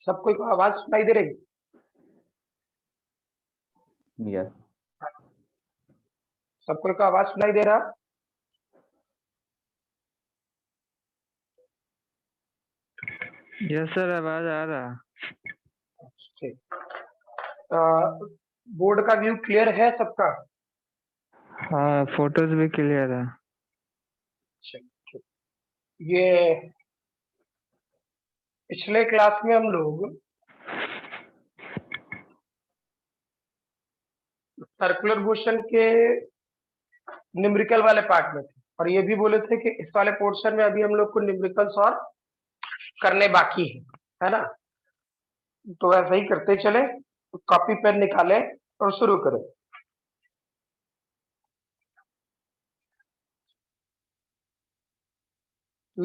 सबको को आवाज सुनाई दे रही? यस सबको को आवाज सुनाई दे रहा? यस सर, आवाज आ रहा। ठीक। बोर्ड का व्यू क्लियर है सबका? हाँ, फोटोज भी क्लियर है। ठीक। ये पिछले क्लास में हम लोग सर्कुलर मोशन के न्यूमेरिकल वाले पार्ट में थे और ये भी बोले थे कि इस वाले पोर्शन में अभी हम लोग को न्यूमेरिकल्स और करने बाकी है ना? तो ऐसा ही करते चले, कॉपी पेन निकालें और शुरू करें।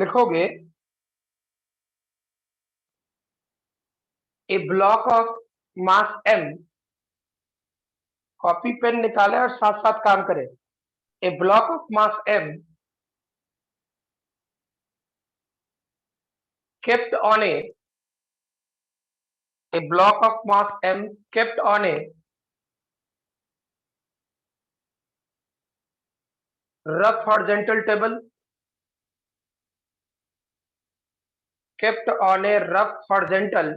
लिखोगे a block of mass m, copy pen निकालें और साथ साथ काम करें। A block of mass m kept on a block of mass m kept on a rough horizontal table, kept on a rough horizontal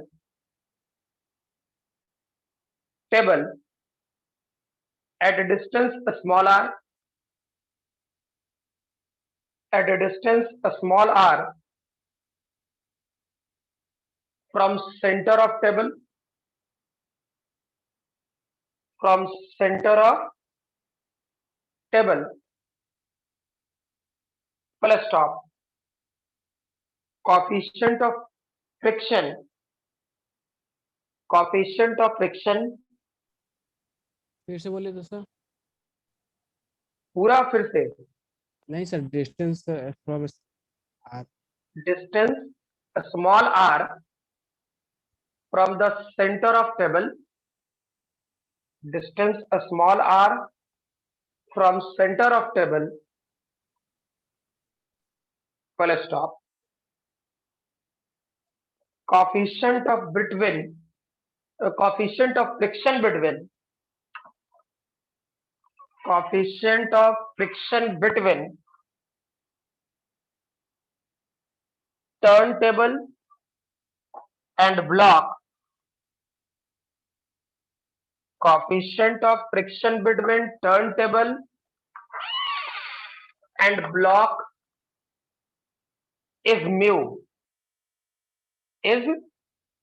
table at a distance small r, at a distance small r from center of table, from center of table, full stop. Coefficient of friction, coefficient of friction, फिर से बोले तो sir. पूरा फिर से। नहीं sir, distance from R, distance small r from the center of table, distance small r from center of table, full stop. Coefficient of between, coefficient of friction between, coefficient of friction between turntable and block, coefficient of friction between turntable and block is mu, is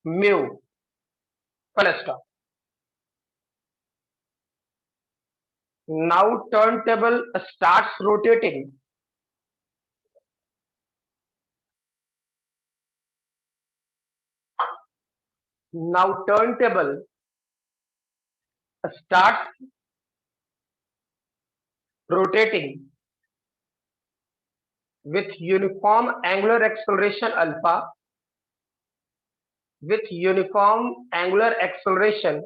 mu, full stop. Now turntable starts rotating. Now turntable starts rotating with uniform angular acceleration alpha, with uniform angular acceleration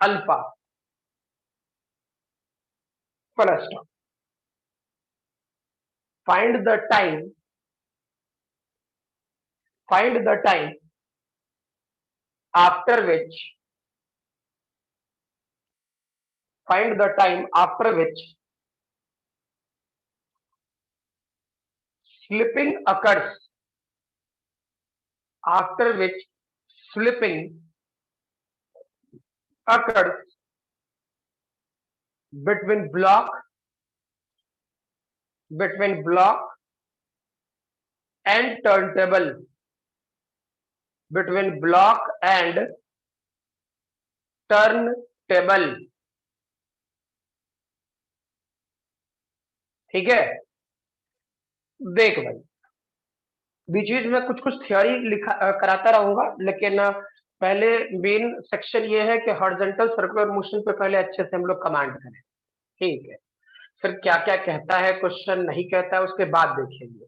alpha, full stop. Find the time, find the time after which, find the time after which slipping occurs, after which slipping occurs between block and turntable, between block and turntable. ठीक है, देख भाई बीच बीच में कुछ कुछ theory लिखा कराता रहूंगा, लेकिन पहले मेन सेक्शन ये है कि हॉरिजॉन्टल सर्कुलर मोशन पे पहले अच्छे से हम लोग कमांड करें। ठीक है, फिर क्या क्या कहता है क्वेश्चन, नहीं कहता है, उसके बाद देखेंगे।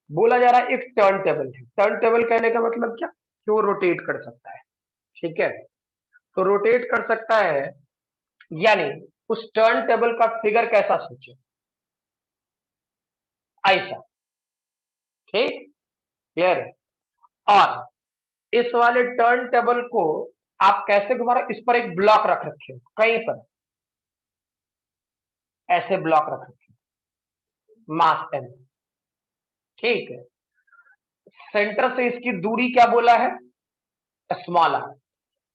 बोला जा रहा है एक टर्न टेबल है। टर्न टेबल कहने का मतलब क्या, कि वो रोटेट कर सकता है। ठीक है, तो रोटेट कर सकता है, यानी उस टर्न टेबल का फिगर कैसा सोचो, ऐसा। ठीक, क्लियर है। और इस वाले टर्न टेबल को आप कैसे घुमा रहे, इस पर एक ब्लॉक रख रखे हो, कहीं पर ऐसे ब्लॉक रख रखे हो, मास एम। ठीक है, सेंटर से इसकी दूरी क्या बोला है, स्मॉल आर।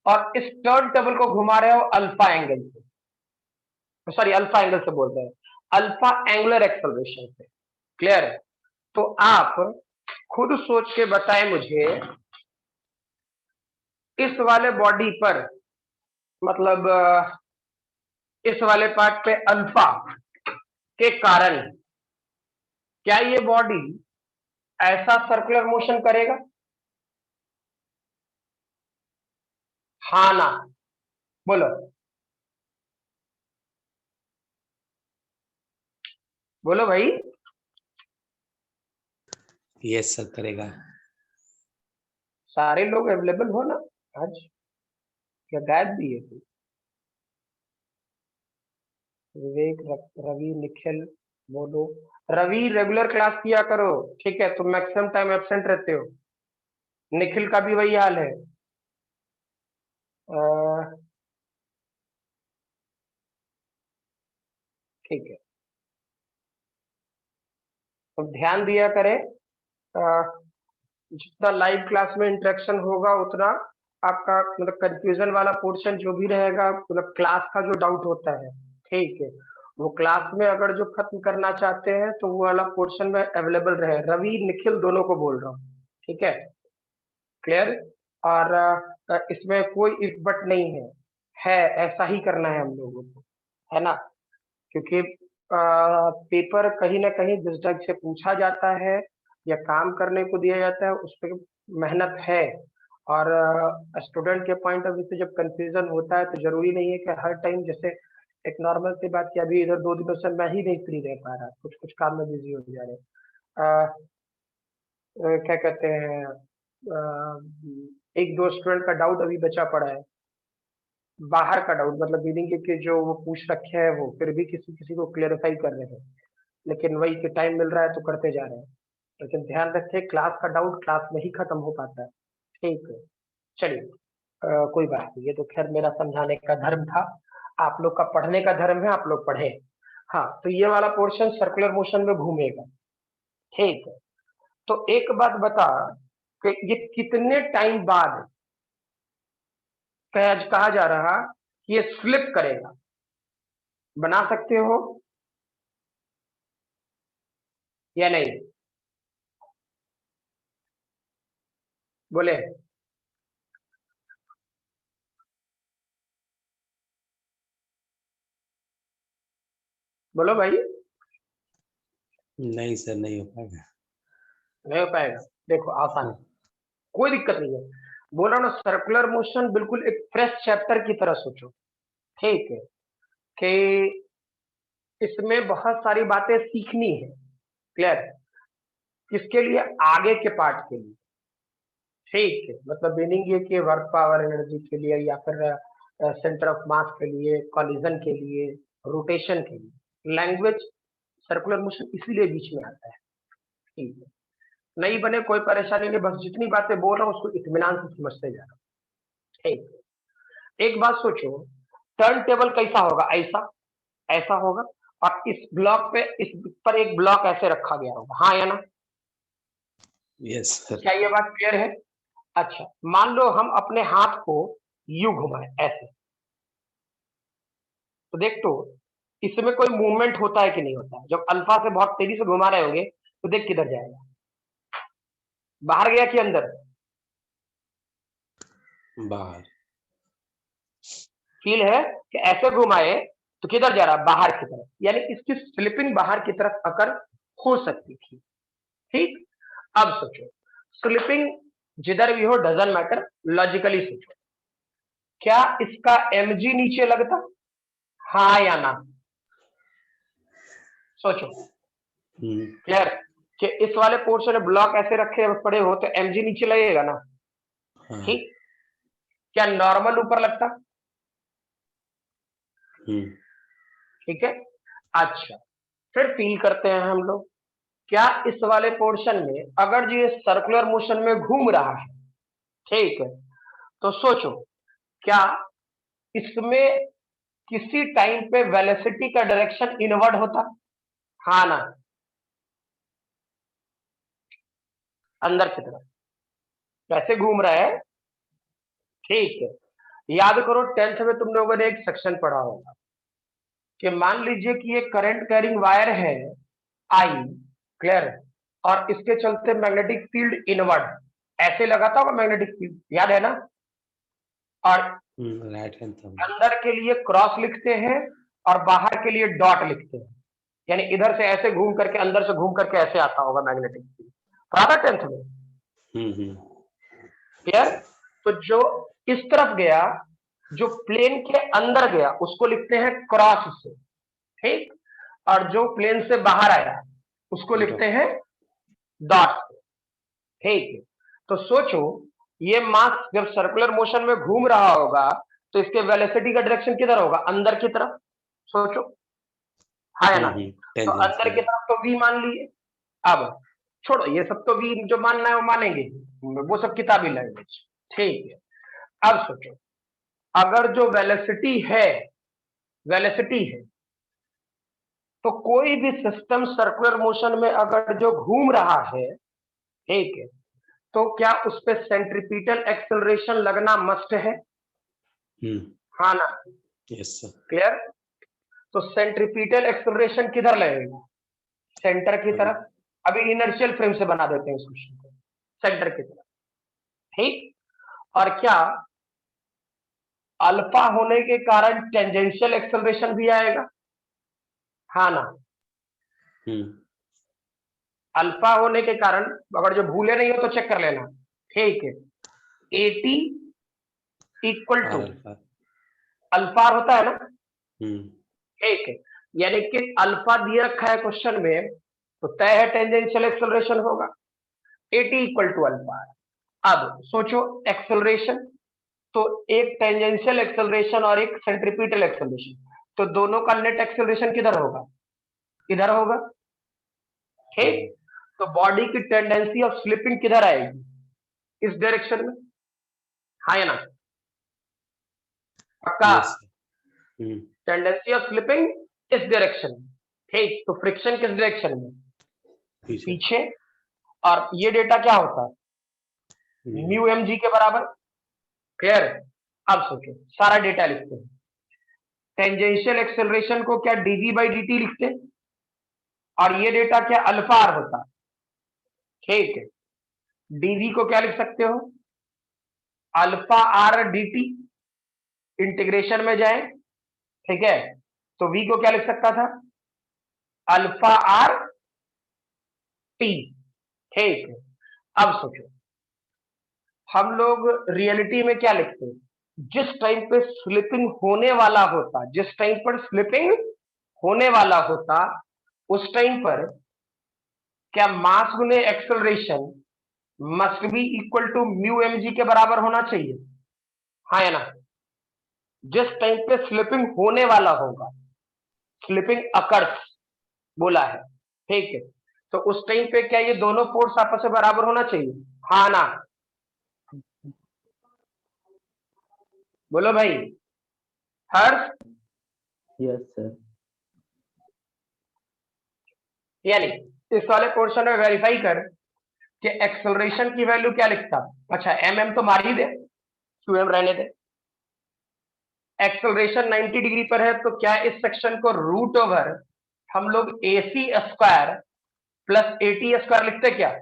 और इस टर्न टेबल को घुमा रहे हो अल्फा एंगल से, सॉरी अल्फा एंगल से बोल रहे हैं, अल्फा एंगुलर एक्सेलरेशन से। क्लियर है। तो आप खुद सोच के बताएं मुझे, इस वाले बॉडी पर, मतलब इस वाले पार्ट पे अल्फा के कारण क्या ये बॉडी ऐसा सर्कुलर मोशन करेगा, हाँ ना, बोलो बोलो भाई। यस सर करेगा। सारे लोग अवेलेबल हो ना आज, क्या गायब भी है कोई? विवेक, रवि, निखिल, बोलो। रवि रेगुलर क्लास किया करो, ठीक है, तुम मैक्सिमम टाइम एब्सेंट रहते हो। निखिल का भी वही हाल है। ठीक है, तो ध्यान दिया करें, जितना लाइव क्लास में इंटरेक्शन होगा उतना आपका मतलब कंफ्यूजन वाला पोर्शन जो भी रहेगा, मतलब क्लास का जो डाउट होता है, ठीक है, वो क्लास में अगर जो खत्म करना चाहते हैं तो वो वाला पोर्शन में अवेलेबल रहे। रवि निखिल दोनों को बोल रहा हूँ, ठीक है, क्लियर। और इसमें कोई इफ बट नहीं है ऐसा ही करना है हम लोगों को, है ना, क्योंकि पेपर कहीं ना कहीं जिस ढंग से पूछा जाता है या काम करने को दिया जाता है उस पर मेहनत है। और स्टूडेंट के पॉइंट ऑफ व्यू से जब कंफ्यूजन होता है तो जरूरी नहीं है कि हर टाइम, जैसे एक नॉर्मल सी बात, कि अभी इधर 2 दिनों से मैं ही नहीं फ्री रह पा रहा, कुछ कुछ काम में बिजी हो जा रहे क्या कहते हैं, एक दो स्टूडेंट का डाउट अभी बचा पड़ा है, बाहर का डाउट, मतलब मीनिंग के जो वो पूछ रखे हैं वो फिर भी किसी किसी को क्लेरिफाई कर रहे हैं, लेकिन वही कि टाइम मिल रहा है तो करते जा रहे हैं। लेकिन ध्यान रखें, क्लास का डाउट क्लास में ही खत्म हो पाता है। ठीक है, चलिए, कोई बात नहीं, ये तो खैर मेरा समझाने का धर्म था, आप लोग का पढ़ने का धर्म है, आप लोग पढ़े। हाँ, तो ये वाला पोर्शन सर्कुलर मोशन में घूमेगा। ठीक है, तो एक बात बता कि ये कितने टाइम बाद कहा जा रहा कि ये स्लिप करेगा, बना सकते हो या नहीं, बोले। बोलो भाई। नहीं सर नहीं हो पाएगा। नहीं हो पाएगा, देखो आसान है, हाँ, कोई दिक्कत नहीं है। बोला ना, सर्कुलर मोशन बिल्कुल एक फ्रेश चैप्टर की तरह सोचो। ठीक है, कि इसमें बहुत सारी बातें सीखनी है। क्लियर, किसके लिए, आगे के पार्ट के लिए। ठीक है, मतलब मीनिंग ये कि वर्क पावर एनर्जी के लिए, या फिर सेंटर ऑफ मास के लिए, कॉलिजन के लिए, रोटेशन के लिए, लैंग्वेज सर्कुलर मोशन इसीलिए बीच में आता है। ठीक है, नहीं बने कोई परेशानी नहीं, बस जितनी बातें बोल रहा हूँ उसको इत्मीनान से समझते जा रहा हूँ। ठीक है, एक बात सोचो, टर्न टेबल कैसा होगा, ऐसा ऐसा होगा, और इस ब्लॉक पे, इस पर एक ब्लॉक ऐसे रखा गया होगा, हाँ या ना, यस सर। क्या ये बात क्लियर है? अच्छा, मान लो हम अपने हाथ को यू घुमाए ऐसे, तो देख तो इसमें कोई मूवमेंट होता है कि नहीं होता है, जब अल्फा से बहुत तेजी से घुमा रहे होंगे तो देख किधर जाएगा, बाहर गया कि अंदर, बाहर। फील है कि ऐसे घुमाए तो किधर जा रहा है, बाहर की तरफ, यानी इसकी स्लिपिंग बाहर की तरफ अकर हो सकती थी। ठीक, अब सोचो स्लिपिंग जिधर भी हो डजंट मैटर, लॉजिकली सोचो, क्या इसका mg नीचे लगता, हाँ या ना, सोचो। क्लियर कि इस वाले पोर्शन में ब्लॉक ऐसे रखे पड़े हो तो mg नीचे लगेगा ना। हाँ, ठीक, क्या नॉर्मल ऊपर लगता, ठीक है। अच्छा, फिर फील करते हैं हम लोग, क्या इस वाले पोर्शन में अगर जो ये सर्कुलर मोशन में घूम रहा है, ठीक है, तो सोचो क्या इसमें किसी टाइम पे वेलोसिटी का डायरेक्शन इनवर्ड होता, हाँ ना, अंदर की तरफ कैसे घूम रहा है। ठीक है, याद करो 10th में तुम लोगों ने एक सेक्शन पढ़ा होगा कि मान लीजिए कि ये करंट कैरिंग वायर है आई, क्लियर, और इसके चलते मैग्नेटिक फील्ड इनवर्ड ऐसे लगाता होगा मैग्नेटिक फील्ड, याद है ना, और राइट हैंड थंब, अंदर के लिए क्रॉस लिखते हैं और बाहर के लिए डॉट लिखते हैं, यानी इधर से ऐसे घूम करके अंदर से घूम करके ऐसे आता होगा मैग्नेटिक फील्ड, पढ़ा था 10th में, क्लियर। तो जो इस तरफ गया, जो प्लेन के अंदर गया उसको लिखते हैं क्रॉस से, ठीक, और जो प्लेन से बाहर आया उसको लिखते हैं डॉट से, ठीक। तो सोचो ये मास जब सर्कुलर मोशन में घूम रहा होगा तो इसके वेलोसिटी का डायरेक्शन किधर होगा, अंदर की तरफ, सोचो, हाँ ना। तो अंदर की तरफ तो v मान लिए, अब छोड़ो ये सब तो v जो मानना है वो मानेंगे, वो सब किताबी लैंग्वेज, ठीक है। अब सोचो अगर जो वेलोसिटी है तो कोई भी सिस्टम सर्कुलर मोशन में अगर जो घूम रहा है, ठीक है, तो क्या उस पर सेंट्रीपिटल एक्सेलरेशन लगना मस्ट है, हाँ ना, यस सर, क्लियर। तो सेंट्रीपिटल एक्सेलरेशन किधर लगेगा, सेंटर की तरफ, अभी इनर्शियल फ्रेम से बना देते हैं इस क्वेश्चन को, सेंटर की तरफ, ठीक। और क्या अल्फा होने के कारण टेंजेंशियल एक्सेलरेशन भी आएगा, हाँ ना, अल्फा होने के कारण, अगर जो भूले नहीं हो तो चेक कर लेना, ठीक है, एटी इक्वल टू अल्फा होता है ना, ठीक है, यानी कि अल्फा दिया रखा है क्वेश्चन में तो तय है टेंजेंशियल एक्सेलरेशन होगा, एटी इक्वल टू अल्फा। अब सोचो एक्सेलरेशन, तो एक टेंजेंशियल एक्सेलरेशन और एक सेंट्रीपिटल एक्सेलरेशन, तो दोनों का नेट एक्सेलरेशन किधर होगा, इधर होगा, ठीक। तो बॉडी की टेंडेंसी ऑफ स्लिपिंग किधर आएगी, इस डायरेक्शन में, हाँ या ना, पक्का, टेंडेंसी ऑफ स्लिपिंग इस डायरेक्शन में, ठीक। तो फ्रिक्शन किस डायरेक्शन में, पीछे, और ये डेटा क्या होता है म्यू एम जी के बराबर, क्लियर। अब सोचो सारा डेटा लिखते हैं, टेंजेंशियल एक्सेलरेशन को क्या डीवी बाई डी टी लिखते हैं, और ये डेटा क्या अल्फा आर होता, ठीक है। डीवी को क्या लिख सकते हो, alpha R D T, integration में जाए, ठीक है, तो वी को क्या लिख सकता था, अल्फा आर टी, ठीक है। अब सोचो हम लोग रियलिटी में क्या लिखते हैं, जिस टाइम पे स्लिपिंग होने वाला होता, जिस टाइम पर स्लिपिंग होने वाला होता उस टाइम पर क्या मास गुने acceleration must be equal to mu M G के बराबर होना चाहिए, हाँ या ना। जिस टाइम पे स्लिपिंग होने वाला होगा, स्लिपिंग अकर्स बोला है, ठीक है, तो उस टाइम पे क्या ये दोनों फोर्स आपस में बराबर होना चाहिए, हाँ ना, बोलो भाई, हर्ष, यस सर। यानी इस वाले पोर्शन में वेरीफाई कर कि एक्सेलरेशन की वैल्यू क्या लिखता, अच्छा एम तो मार ही दे, क्यूएम रहने दे। एक्सेलरेशन 90 डिग्री पर है तो क्या इस सेक्शन को रूट ओवर हम लोग AC square plus AT square लिखते क्या,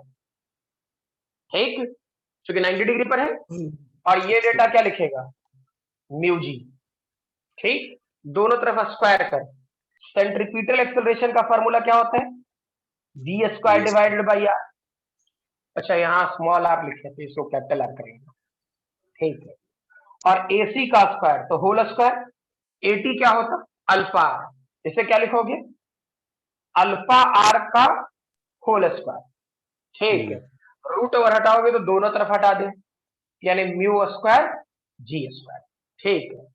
ठीक, क्योंकि 90 डिग्री पर है, और ये डेटा क्या लिखेगा म्यू जी, ठीक। दोनों तरफ स्क्वायर कर, सेंट्रीपिटल एक्सेलरेशन का फॉर्मूला क्या होता है? जी स्क्वायर डिवाइडेड बाई आर। अच्छा यहाँ स्मॉल आर लिखे थे, इसको कैपिटल आर करेंगे, ठीक है। और एसी का स्क्वायर तो होल स्क्वायर, एटी क्या होता? अल्फा आर, इसे क्या लिखोगे? अल्फा आर का होल स्क्वायर, ठीक है। रूट ओवर हटाओगे तो दोनों तरफ हटा दे, यानी म्यू स्क्वायर जी स्क्वायर, ठीक है।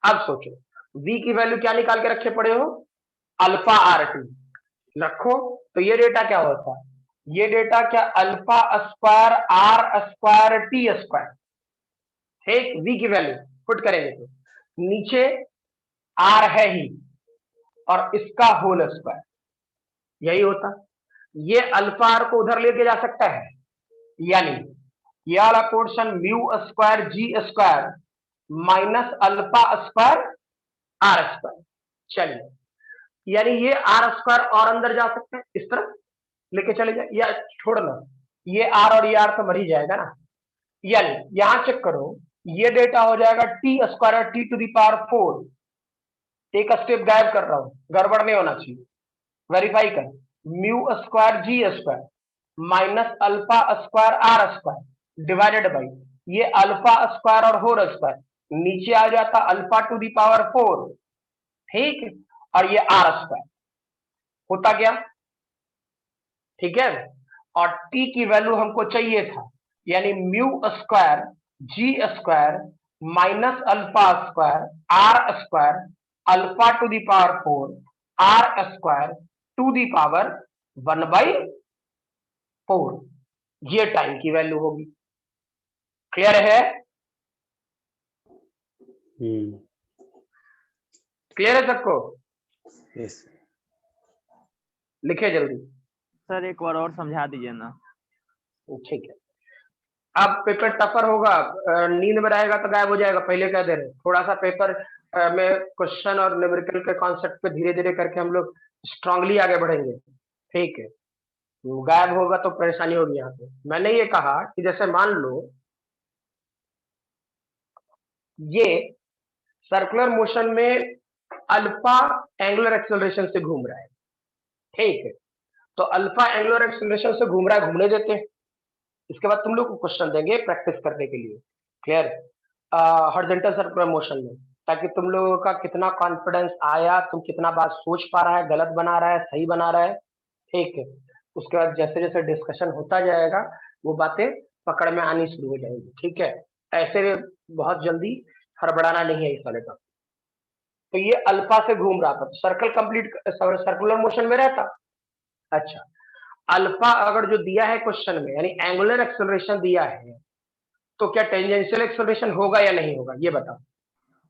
अब सोचो v की वैल्यू क्या निकाल के रखे पड़े हो? अल्फा आर टी रखो, तो ये डेटा क्या होता है? ये डेटा क्या alpha square R square T square, ठीक। v की वैल्यू पुट करेंगे तो नीचे आर है ही और इसका होल स्क्वायर, यही होता। ये अल्फा आर को उधर लेके जा सकता है, यानी ये वाला portion mu square G square minus alpha square R square, चलिए, यानी ये आर स्क्वायर और अंदर जा सकते हैं, इस तरफ लेके चले जाए, या छोड़ना, ये आर और ये आर तो मर ही जाएगा ना। यानी यहां चेक करो, ये डेटा हो जाएगा T square T to the power 4, एक स्टेप गायब कर रहा हूं, गड़बड़ नहीं होना चाहिए, वेरीफाई कर, mu square G square minus alpha square R square divided by ये अल्फा स्क्वायर और होल स्क्वायर, नीचे आ जाता अल्फा टू दी पावर 4, ठीक है, और ये आर स्क्वायर होता क्या, ठीक है। और टी की वैल्यू हमको चाहिए था, यानी mu square G square minus alpha square R square alpha to the power 4 R square to the power 1/4, ये टाइम की वैल्यू होगी। क्लियर है? क्लियर है सबको? यस लिखे जल्दी। सर एक बार और समझा दीजिए ना। ठीक है, अब पेपर टफर होगा, नींद में रहेगा तो गायब हो जाएगा, पहले कह दे रहे, थोड़ा सा पेपर में क्वेश्चन और न्यूमेरिकल के कॉन्सेप्ट पे धीरे धीरे करके हम लोग स्ट्रांगली आगे बढ़ेंगे, ठीक है। गायब होगा तो परेशानी होगी यहाँ पे। मैंने ये कहा कि जैसे मान लो ये सर्कुलर मोशन में अल्फा एंगुलर एक्सेलरेशन से घूम रहा है, ठीक है, तो अल्फा एंगुलर एक्सेलरेशन से घूम रहा है, घूमने देते हैं, इसके बाद तुम लोग को क्वेश्चन देंगे प्रैक्टिस करने के लिए, क्लियर, हॉरिजॉन्टल सर्कुलर मोशन में, ताकि तुम लोगों का कितना कॉन्फिडेंस आया, तुम कितना बात सोच पा रहा है, गलत बना रहा है, सही बना रहा है, ठीक है। उसके बाद जैसे जैसे डिस्कशन होता जाएगा वो बातें पकड़ में आनी शुरू हो जाएंगी, ठीक है। ऐसे बहुत जल्दी हड़बड़ाना नहीं है इस वाले का। तो ये अल्फा से घूम रहा था, तो सर्कल कंप्लीट सर्कुलर मोशन में रहता। अच्छा, अल्फा अगर जो दिया है क्वेश्चन में, यानी एंगुलर एक्सेलरेशन दिया है, तो क्या टेंजेंशियल एक्सेलरेशन होगा या नहीं होगा, ये बताओ।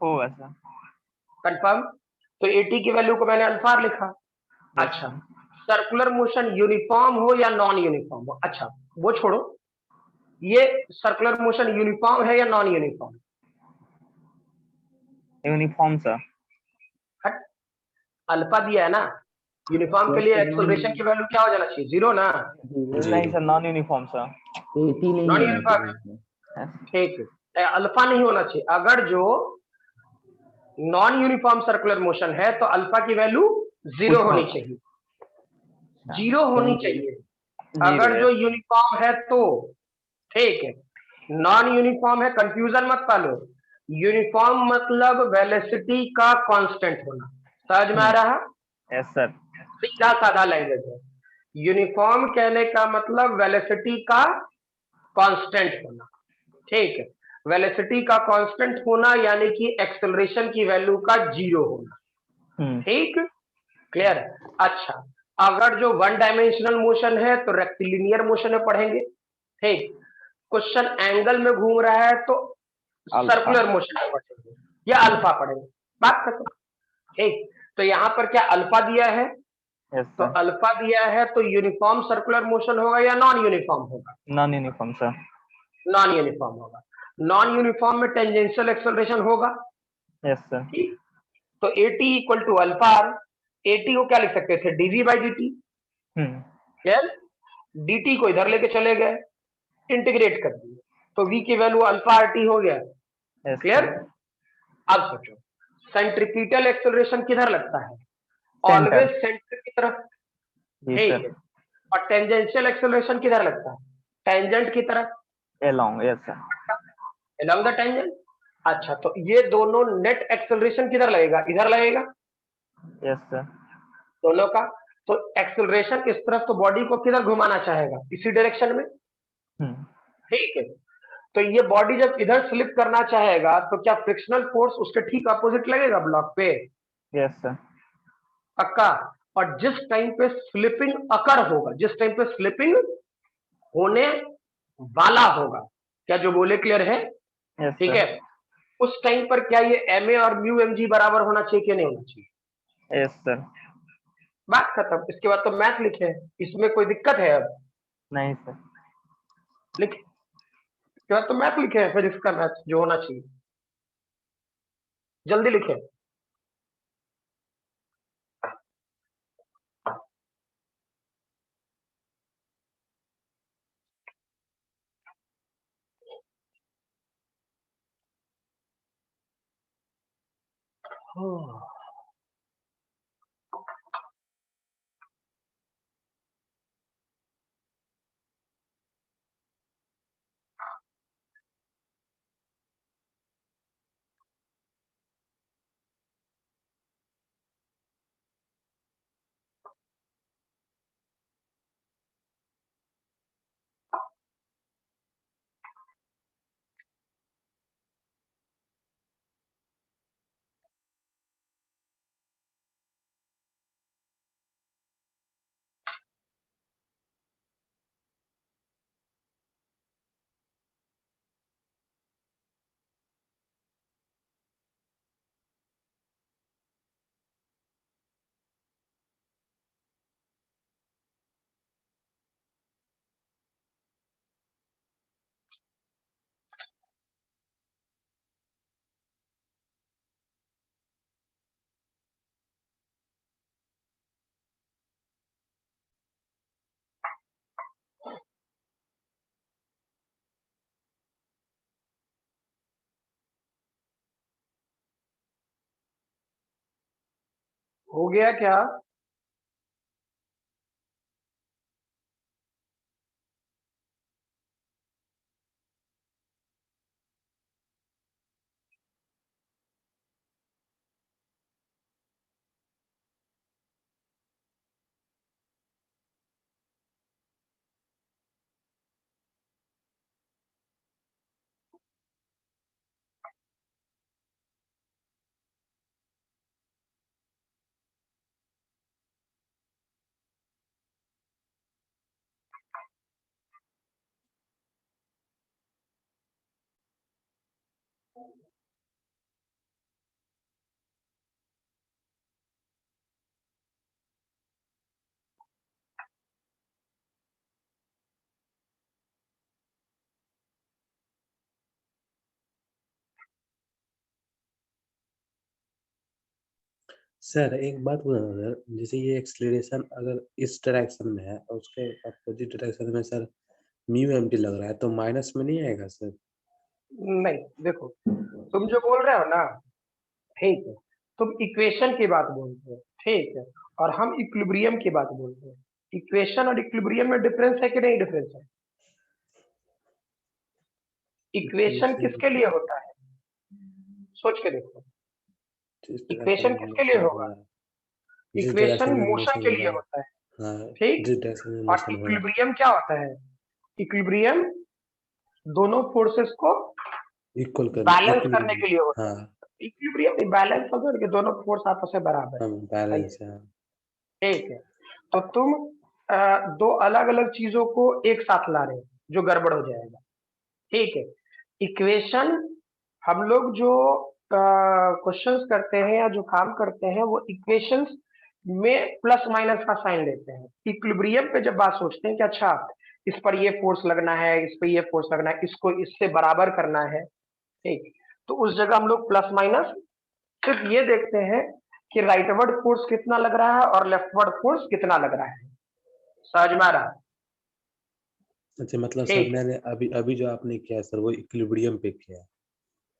होगा सर। कंफर्म? तो एटी की वैल्यू को मैंने अल्फा लिखा। अच्छा, सर्कुलर मोशन यूनिफॉर्म हो या नॉन यूनिफॉर्म हो, अच्छा वो छोड़ो, ये सर्कुलर मोशन यूनिफॉर्म है या नॉन यूनिफॉर्म? Uniform sir. हट, अल्फा दिया है ना, यूनिफॉर्म के लिए एक्सेलरेशन की वैल्यू क्या हो जाना चाहिए, 0 ना। नहीं sir, non uniform sir. Non uniform, ठीक है, अल्फा नहीं होना चाहिए। अगर जो नॉन यूनिफॉर्म सर्कुलर मोशन है तो अल्फा की वैल्यू 0 होनी चाहिए, 0 होनी चाहिए। अगर जो यूनिफॉर्म है तो, ठीक है, नॉन यूनिफॉर्म है, कंफ्यूजन मत पालो, यूनिफॉर्म मतलब वेलोसिटी का कांस्टेंट होना, समझ में आ रहा है? Yes sir. सीधा साधा लैंग्वेज है, यूनिफॉर्म कहने का मतलब वेलोसिटी का कांस्टेंट होना, ठीक है, वेलोसिटी का कांस्टेंट होना यानी कि एक्सेलरेशन की वैल्यू का 0 होना, ठीक, क्लियर। अच्छा, अगर जो वन डायमेंशनल मोशन है तो रेक्टिलिनियर मोशन में पढ़ेंगे, ठीक, क्वेश्चन एंगल में घूम रहा है तो सर्कुलर मोशन में पढ़ेंगे या अल्फा पढ़ेंगे, बात खत्म, ठीक। तो यहाँ पर क्या अल्फा दिया है? तो अल्फा दिया है तो यूनिफॉर्म सर्कुलर मोशन होगा या नॉन यूनिफॉर्म होगा? Non uniform sir. Non uniform होगा। नॉन यूनिफॉर्म में टेंजेंशियल एक्सेलरेशन होगा, यस सर। ठीक। तो AT equal to alpha R, AT को क्या लिख सकते थे, DV by D, clear. dt को इधर लेके चले गए, इंटीग्रेट कर दिए, तो v की वैल्यू अल्फा आर टी हो गया, क्लियर। अब सोचो सेंट्रिपिटल एक्सेलरेशन किधर लगता है? Center. ऑलवेज सेंटर की तरफ, जी ठीक सर. है। और टेंजेंशियल एक्सेलरेशन किधर लगता है? टेंजेंट की तरफ, Along. Yes sir. along the tangent. अच्छा, तो ये दोनों नेट एक्सेलरेशन किधर लगेगा? इधर लगेगा Yes sir. दोनों का। तो एक्सेलरेशन इस तरफ, तो बॉडी को किधर घुमाना चाहेगा? इसी डायरेक्शन में, ठीक है। तो ये बॉडी जब इधर स्लिप करना चाहेगा तो क्या फ्रिक्शनल फोर्स उसके ठीक अपोजिट लगेगा ब्लॉक पे? Yes sir. पक्का। और जिस टाइम पे स्लिपिंग अकर होगा, जिस टाइम पे स्लिपिंग होने वाला होगा, क्या जो बोले क्लियर है? Yes ठीक sir. है। उस टाइम पर क्या ये MA और म्यू mg बराबर होना चाहिए कि नहीं होना चाहिए? Yes sir. बात खत्म। इसके बाद तो मैथ लिखे, इसमें कोई दिक्कत है? अब नहीं सर. लिखे, इसके बाद तो मैथ लिखे हैं, फिर इसका मैथ जो होना चाहिए, जल्दी लिखे। हो गया क्या? सर एक बात बोलना सर, जैसे ये एक्सेलरेशन अगर इस डायरेक्शन में है और उसके अपोजिट डायरेक्शन में सर म्यू एमटी लग रहा है, तो माइनस में नहीं आएगा सर? नहीं, देखो तुम जो बोल रहे हो ना, ठीक है, तुम इक्वेशन की बात बोलते हो, ठीक है, और हम इक्विलिब्रियम की बात बोलते हैं। इक्वेशन और इक्विलिब्रियम में डिफरेंस है कि नहीं डिफरेंस है? इक्वेशन किसके लिए होता है? सोच के देखो, इक्वेशन किसके लिए होगा? जिस इक्वेशन डायरेक्शन में मोशन के हो लिए रहा होता है, है, हाँ, ठीक। जिस डायरेक्शन में और मोशन हो रहा है। इक्विलिब्रियम क्या होता है? इक्विलिब्रियम दोनों फोर्सेस को इक्वल कर बैलेंस करने के लिए होता है। हाँ, इक्विलिब्रियम बैलेंस होकर के दोनों फोर्स आपस में बराबर है, हम बैलेंस है। ठीक है। तो तुम दो अलग अलग चीजों को एक साथ ला रहे हो, जो गड़बड़ हो जाएगा, ठीक है। इक्वेशन, हम लोग जो क्वेश्चंस करते हैं या जो काम करते हैं वो इक्वेशंस में प्लस माइनस का साइन लेते हैं। इक्विलिब्रियम पे जब बात सोचते हैं कि अच्छा इस पर ये फोर्स लगना है, इस पर ये फोर्स लगना है, इसको इससे बराबर करना है, ठीक, तो उस जगह हम लोग प्लस माइनस सिर्फ ये देखते हैं कि राइटवर्ड फोर्स कितना लग रहा है और लेफ्टवर्ड फोर्स कितना लग रहा है। समझ में आ रहा? अच्छा, मतलब सर ठीक है। मैंने अभी अभी जो आपने किया सर वो इक्विलिब्रियम पे किया।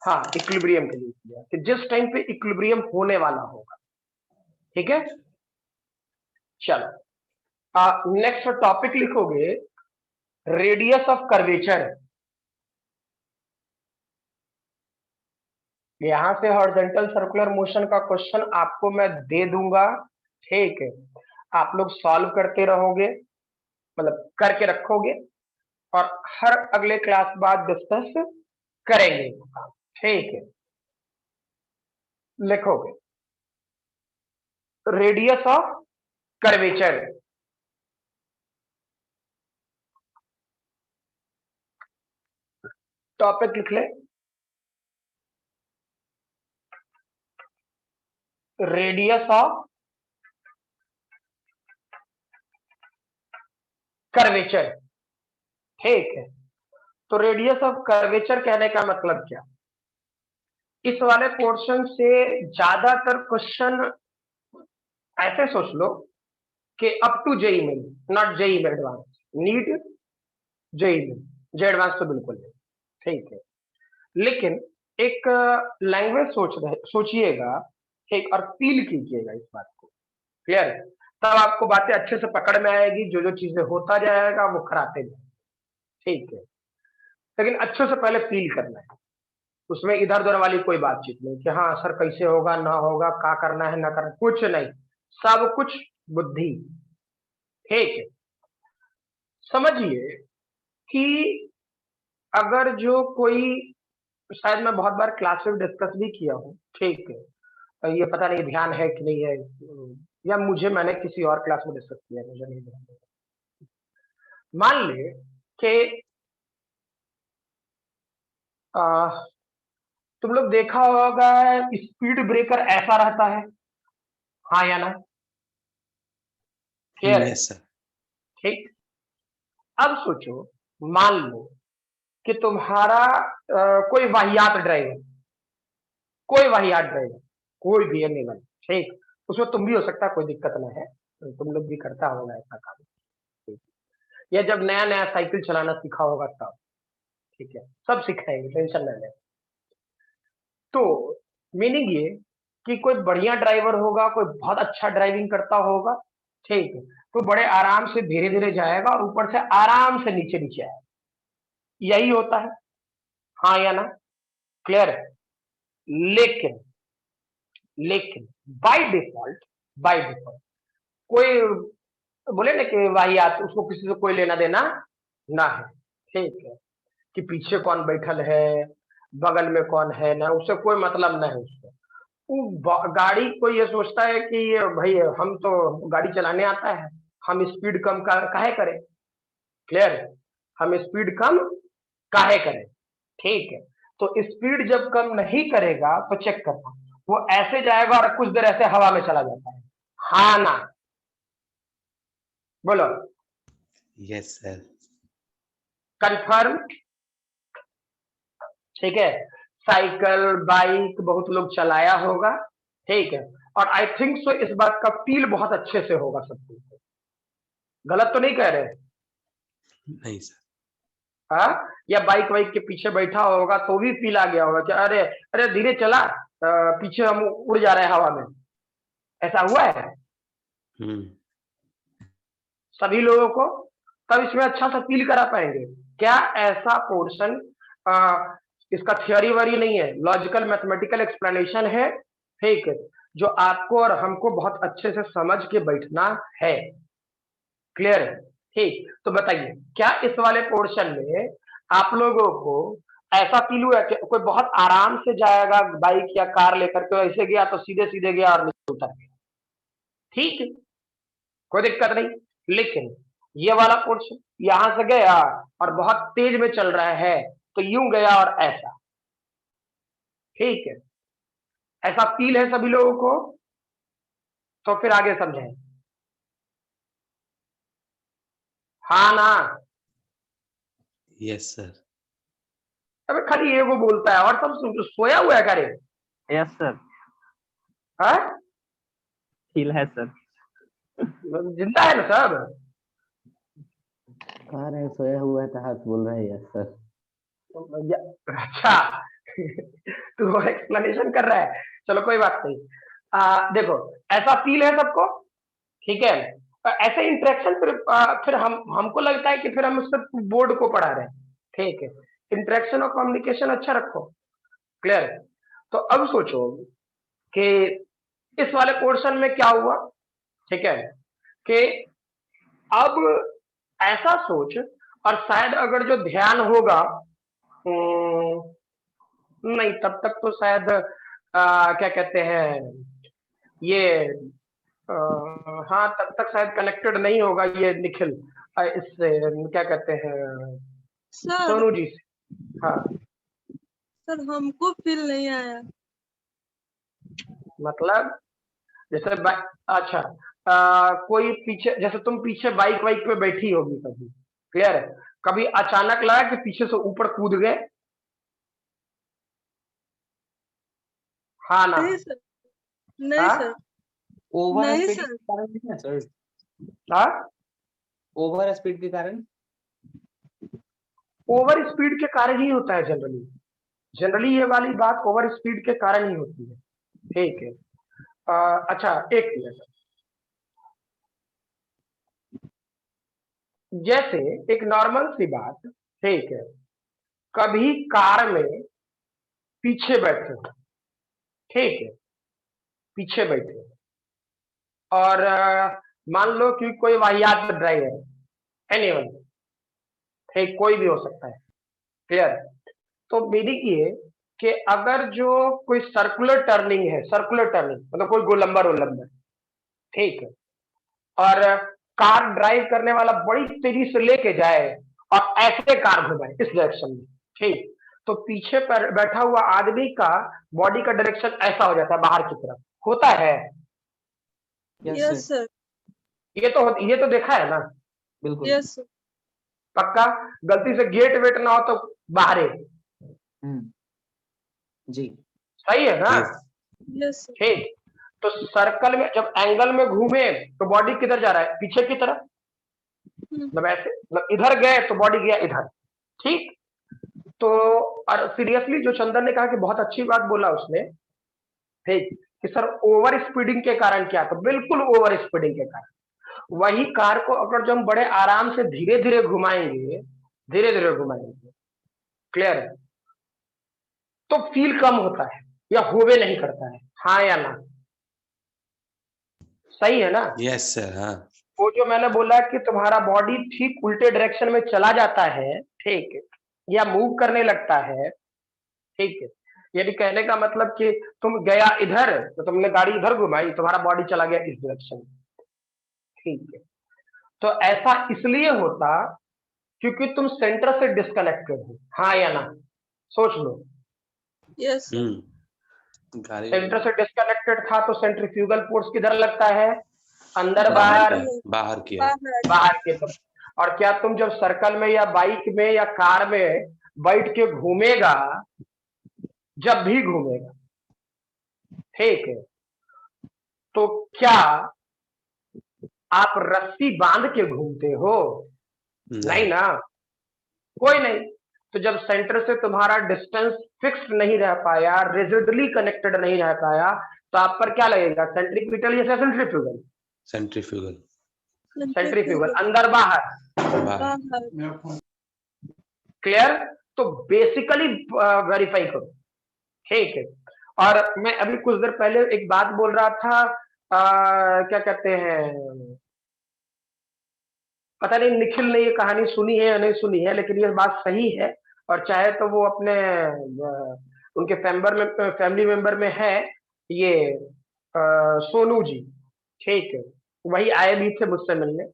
हाँ इक्विलिब्रियम के लिए किया कि जिस टाइम पे इक्विलिब्रियम होने वाला होगा। ठीक है, चलो नेक्स्ट टॉपिक लिखोगे रेडियस ऑफ कर्वेचर। यहां से हॉरिजॉन्टल सर्कुलर मोशन का क्वेश्चन आपको मैं दे दूंगा। ठीक है, आप लोग सॉल्व करते रहोगे, मतलब करके रखोगे और हर अगले क्लास बाद डिस्कस करेंगे। ठीक है, लिखोगे रेडियस ऑफ कर्वेचर। टॉपिक लिख ले रेडियस ऑफ कर्वेचर। ठीक है, तो रेडियस ऑफ कर्वेचर कहने का मतलब क्या? इस वाले पोर्शन से ज्यादातर क्वेश्चन ऐसे सोच लो कि up to JEE Main, not JEE में एडवांस, नीट जेई में, जे एडवांस तो बिल्कुल नहीं। ठीक है, लेकिन एक लैंग्वेज सोचिएगा, ठीक, और फील कीजिएगा इस बात को। क्लियर? तब आपको बातें अच्छे से पकड़ में आएगी, जो जो चीजें होता जाएगा वो कराते जाएंगे। ठीक है, लेकिन अच्छे से पहले फील करना है, उसमें इधर उधर वाली कोई बातचीत नहीं कि हाँ सर कैसे होगा ना होगा, क्या करना है ना करना, कुछ नहीं, सब कुछ बुद्धि। ठीक है, समझिए कि अगर जो कोई, शायद मैं बहुत बार क्लास में डिस्कस भी किया हूँ, ठीक है, ये पता नहीं ध्यान है कि नहीं है, या मुझे मैंने किसी और क्लास में डिस्कस किया है, मुझे नहीं ध्यान है। मान ले कि तुम लोग देखा होगा स्पीड ब्रेकर ऐसा रहता है, हाँ या ना? क्लियर है? Yes sir. ठीक, अब सोचो, मान लो कि तुम्हारा कोई वाहियात ड्राइवर, कोई वाहियात ड्राइवर, कोई भी एनिमल, ठीक, उसमें तुम भी हो सकता है, कोई दिक्कत ना है, तुम लोग भी करता होगा ऐसा काम। ठीक, या जब नया नया साइकिल चलाना सीखा होगा तब। ठीक है, सब सिखाएंगे, टेंशन ना ले। तो मीनिंग ये कि कोई बढ़िया ड्राइवर होगा, कोई बहुत अच्छा ड्राइविंग करता होगा, ठीक है, तो बड़े आराम से धीरे धीरे जाएगा और ऊपर से आराम से नीचे नीचे आएगा। यही होता है, हाँ या ना? क्लियर है? लेकिन लेकिन बाय डिफॉल्ट कोई बोले ना कि वाहियात, उसको किसी से कोई लेना देना ना है। ठीक है, कि पीछे कौन बैठल है, बगल में कौन है ना, उससे कोई मतलब ना है उसको। गाड़ी कोई ये सोचता है कि ये भाई हम तो गाड़ी चलाने आता है, हम स्पीड कम काहे करें। क्लियर है? हम स्पीड कम काहे करें। ठीक है, तो स्पीड जब कम नहीं करेगा तो चेक करना, वो ऐसे जाएगा और कुछ देर ऐसे हवा में चला जाता है, हाँ ना? बोलो यस सर। कंफर्म? ठीक है, साइकिल बाइक बहुत लोग चलाया होगा, ठीक है, और आई थिंक सो इस बात का फील बहुत अच्छे से होगा सबको। गलत तो नहीं कह रहे? नहीं सर। हाँ, या बाइक वाइक के पीछे बैठा होगा तो भी फील आ गया होगा कि अरे अरे धीरे चला, पीछे हम उड़ जा रहे हैं हवा में। ऐसा हुआ है सभी लोगों को? तब इसमें अच्छा सा फील करा पाएंगे क्या? ऐसा पोर्शन, इसका थियोरी वरी नहीं है, लॉजिकल मैथमेटिकल एक्सप्लेनेशन है। ठीक है, जो आपको और हमको बहुत अच्छे से समझ के बैठना है। क्लियर है? ठीक, तो बताइए क्या इस वाले पोर्शन में आप लोगों को ऐसा फील हुआ कि कोई बहुत आराम से जाएगा बाइक या कार लेकर के, ऐसे गया तो सीधे सीधे गया और नीचे उतर गया? ठीक है, कोई दिक्कत नहीं, लेकिन ये वाला पोर्शन यहां से गया और बहुत तेज में चल रहा है तो यूं गया और ऐसा। ठीक है, ऐसा फील है सभी लोगों को? तो फिर आगे समझें, हाँ ना? Yes sir. अबे खाली ये वो बोलता है और सब सोया हुआ है करे? यस सर, हाँ, फील है सर। जिंदा है ना सब? कह रहे हैं सोया हुआ है तो हाथ बोल रहा है यस सर। अच्छा, तू और एक्सप्लेनेशन कर रहा है, चलो कोई बात नहीं। देखो ऐसा फील है सबको, ठीक है। ऐसे इंटरेक्शन फिर हमको लगता है कि फिर हम उससे बोर्ड को पढ़ा रहे हैं, ठीक है। इंटरेक्शन और कम्युनिकेशन अच्छा रखो, क्लियर। तो अब सोचो कि इस वाले पोर्शन में क्या हुआ, ठीक है, कि अब ऐसा सोच, और शायद अगर जो ध्यान होगा, नहीं तब तक तो शायद क्या कहते हैं ये, हाँ तब तक शायद कनेक्टेड नहीं होगा ये निखिल इससे, क्या कहते हैं, सर सोनू जी से। हाँ सर हमको फील नहीं आया। मतलब जैसे अच्छा, कोई पीछे, जैसे तुम पीछे बाइक वाइक पे बैठी होगी कभी, क्लियर है, कभी अचानक लगा कि पीछे से ऊपर कूद गए, हाँ ना, नहीं सर, नहीं हाँ सर, ओवर नहीं स्पीड सर। के कारण नहीं है सर, हाँ, ओवर स्पीड के कारण। ओवर स्पीड के कारण ही होता है जनरली, जनरली ये वाली बात ओवर स्पीड के कारण ही होती है, ठीक है। अच्छा एक मिनट, जैसे एक नॉर्मल सी बात, ठीक है, कभी कार में पीछे बैठे हो, ठीक है, पीछे बैठे हो, और मान लो कि कोई वाहियात ड्राइवर, एनीवन, ठीक, कोई भी हो सकता है, क्लियर। तो मीनिंग ये कि अगर जो कोई सर्कुलर टर्निंग है, सर्कुलर टर्निंग मतलब कोई गोलंबर वोलंबर, ठीक है, और कार ड्राइव करने वाला बड़ी तेजी से लेके जाए और ऐसे कार घुमाए इस डायरेक्शन में, ठीक, तो पीछे पर बैठा हुआ आदमी का बॉडी का डायरेक्शन ऐसा हो जाता है बाहर की तरफ, होता है। यस सर, ये तो देखा है ना, बिल्कुल। यस सर, पक्का। गलती से गेट वेट ना हो तो बाहर है, जी सही है ना, यस सर, ठीक। तो सर्कल में जब एंगल में घूमे तो बॉडी किधर जा रहा है, पीछे की तरफ, मतलब ऐसे, मतलब इधर गए तो बॉडी गया इधर, ठीक। तो और सीरियसली जो चंदन ने कहा कि बहुत अच्छी बात बोला उसने, ठीक, कि सर ओवर स्पीडिंग के कारण क्या, तो बिल्कुल ओवर स्पीडिंग के कारण वही कार को अगर जो हम बड़े आराम से धीरे धीरे घुमाएंगे, धीरे धीरे घुमाएंगे, क्लियर है, तो फील कम होता है या होवे नहीं करता है, हाँ या ना, सही है ना। यस सर, हाँ। वो जो मैंने बोला कि तुम्हारा बॉडी ठीक उल्टे डायरेक्शन में चला जाता है, ठीक है, या मूव करने लगता है, ठीक है, यानी कहने का मतलब कि तुम गया इधर तो तुमने गाड़ी इधर घुमाई, तुम्हारा बॉडी चला गया इस डायरेक्शन में, ठीक है। तो ऐसा इसलिए होता क्योंकि तुम सेंटर से डिस्कनेक्टेड हो, हाँ या ना, सोच लो। यस सर, गाड़ी सेंटर से डिस्कनेक्टेड था तो सेंट्रीफ्यूगल फोर्स किधर लगता है, अंदर बाहर बाहर, बाहर किया बाहर की तरफ। और क्या तुम जब सर्कल में या बाइक में या कार में बैठ के घूमेगा, जब भी घूमेगा, ठीक है, तो क्या आप रस्सी बांध के घूमते हो, नहीं ना, कोई नहीं। तो जब सेंटर से तुम्हारा डिस्टेंस फिक्स्ड नहीं रह पाया, रिजिडली कनेक्टेड नहीं रह पाया, तो आप पर क्या लगेगा, सेंट्रीपिटल या सेंट्रीफ्यूगल, सेंट्रीफ्यूगल सेंट्रीफ्यूगल, अंदर बाहर, बाहर। क्लियर। तो बेसिकली वेरीफाई करो, ठीक है। और मैं अभी कुछ देर पहले एक बात बोल रहा था, क्या कहते हैं, पता नहीं निखिल ने ये कहानी सुनी है या नहीं सुनी है, लेकिन ये बात सही है, और चाहे तो वो अपने उनके फैमिली मेंबर में है ये सोनू जी, ठीक है, वही आए भी थे मुझसे मिलने,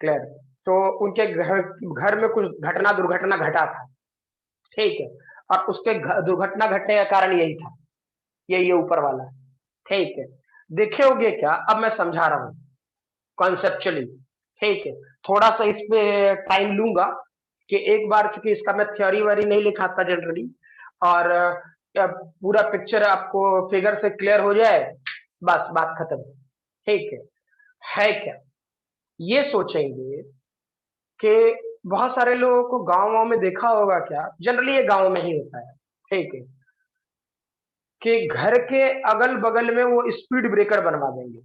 क्लियर। तो उनके घर में कुछ दुर्घटना घटा था, ठीक है, और उसके दुर्घटना घटने का कारण यही था, ये ऊपर वाला, ठीक है। देखे होगे क्या, अब मैं समझा रहा हूँ कॉन्सेप्चुअली, ठीक है। थोड़ा सा इस पे टाइम लूंगा कि एक बार, क्योंकि इसका मैं थ्योरी वारी नहीं लिखाता जनरली, और पूरा पिक्चर आपको फिगर से क्लियर हो जाए, बस बात खत्म, ठीक है क्या। ये सोचेंगे कि बहुत सारे लोगों को गाँव में देखा होगा क्या, जनरली ये गाँव में ही होता है, ठीक है, कि घर के अगल बगल में वो स्पीड ब्रेकर बनवा देंगे,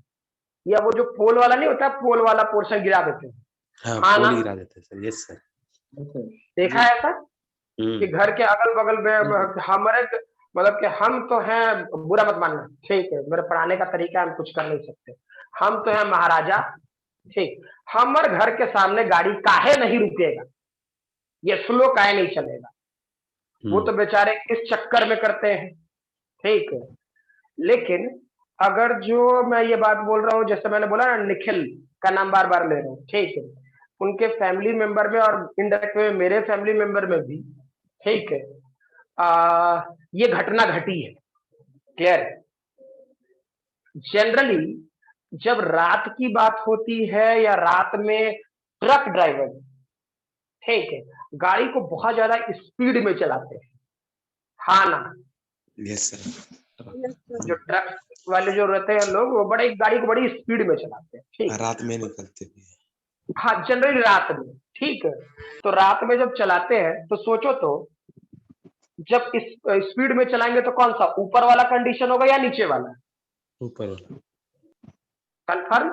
या वो जो पोल वाला नहीं होता, पोल वाला पोर्शन गिरा देते हैं। हाँ, हाँ पोल ना, गिरा देते हैं सर। Yes sir. देखा है ऐसा कि हम्म। घर के अगल बगल में हमारे, मतलब कि हम तो हैं, बुरा मत मानना, ठीक है, मेरे पढ़ाने का तरीका, हम कुछ कर नहीं सकते, हम तो हैं महाराजा, ठीक, हमारे घर के सामने गाड़ी काहे नहीं रुकेगा, ये स्लो काहे नहीं चलेगा, वो तो बेचारे इस चक्कर में करते हैं, ठीक है। लेकिन अगर जो मैं ये बात बोल रहा हूँ, जैसे मैंने बोला ना, निखिल का नाम बार बार ले रहा हूँ, ठीक है, उनके फैमिली मेंबर में और इनडायरेक्ट में मेरे फैमिली मेंबर में भी, ठीक है, ये घटना घटी है। क्लियर? जनरली जब रात की बात होती है या रात में ट्रक ड्राइवर, ठीक है, गाड़ी को बहुत ज्यादा स्पीड में चलाते हैं, हाँ ना? Yes sir. Yes, sir. जो ट्रक वाले जो रहते हैं लोग, वो बड़े गाड़ी को बड़ी स्पीड में चलाते हैं, ठीक। रात में निकलते भी हैं। हाँ, जनरली रात में, ठीक है। तो रात में जब चलाते हैं तो सोचो तो, जब इस स्पीड में चलाएंगे तो कौन सा, ऊपर वाला कंडीशन होगा या नीचे वाला? ऊपर वाला। कंफर्म?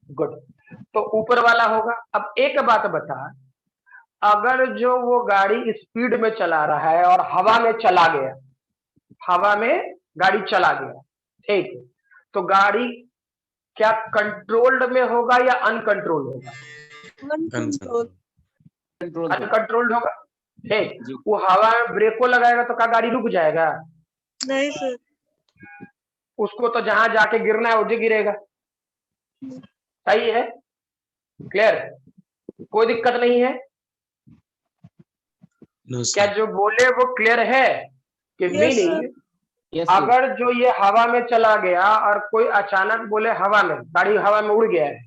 गुड। तो ऊपर वाला होगा। अब एक बात बता, अगर जो वो गाड़ी स्पीड में चला रहा है और हवा में चला गया, हवा में गाड़ी चला गया, ठीक है, तो गाड़ी क्या कंट्रोल्ड में होगा या अनकंट्रोल्ड होगा? Uncontrolled. कंट्रोल अनकंट्रोल्ड होगा, ठीक। जी। वो हवा में ब्रेक को लगाएगा तो क्या गाड़ी रुक जाएगा? नहीं सर। उसको तो जहां जाके गिरना है उधर गिरेगा। सही है? क्लियर? कोई दिक्कत नहीं है? नो क्या सर। जो बोले वो क्लियर है? कि Yes, मीनिंग, यस अगर जो ये हवा में चला गया और कोई अचानक बोले हवा में, गाड़ी हवा में उड़ गया है,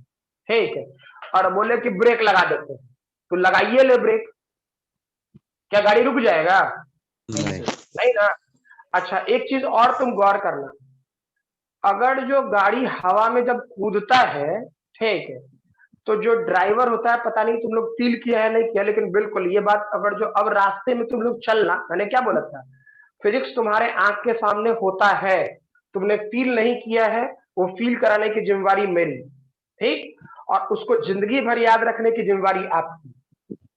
ठीक है, और बोले कि ब्रेक लगा देते हैं, तो लगाइए ले ब्रेक, क्या गाड़ी रुक जाएगा? नहीं। नहीं ना। अच्छा, एक चीज और तुम गौर करना, अगर जो गाड़ी हवा में जब कूदता है, ठीक है, तो जो ड्राइवर होता है, पता नहीं तुम लोग फील किया है नहीं किया, लेकिन बिल्कुल ये बात, अगर जो अब रास्ते में तुम लोग चलना, मैंने क्या बोला था, फिजिक्स तुम्हारे आंख के सामने होता है, तुमने फील नहीं किया है, वो फील कराने की जिम्मेवारी मेरी, ठीक, और उसको जिंदगी भर याद रखने की जिम्मेवारी आपकी।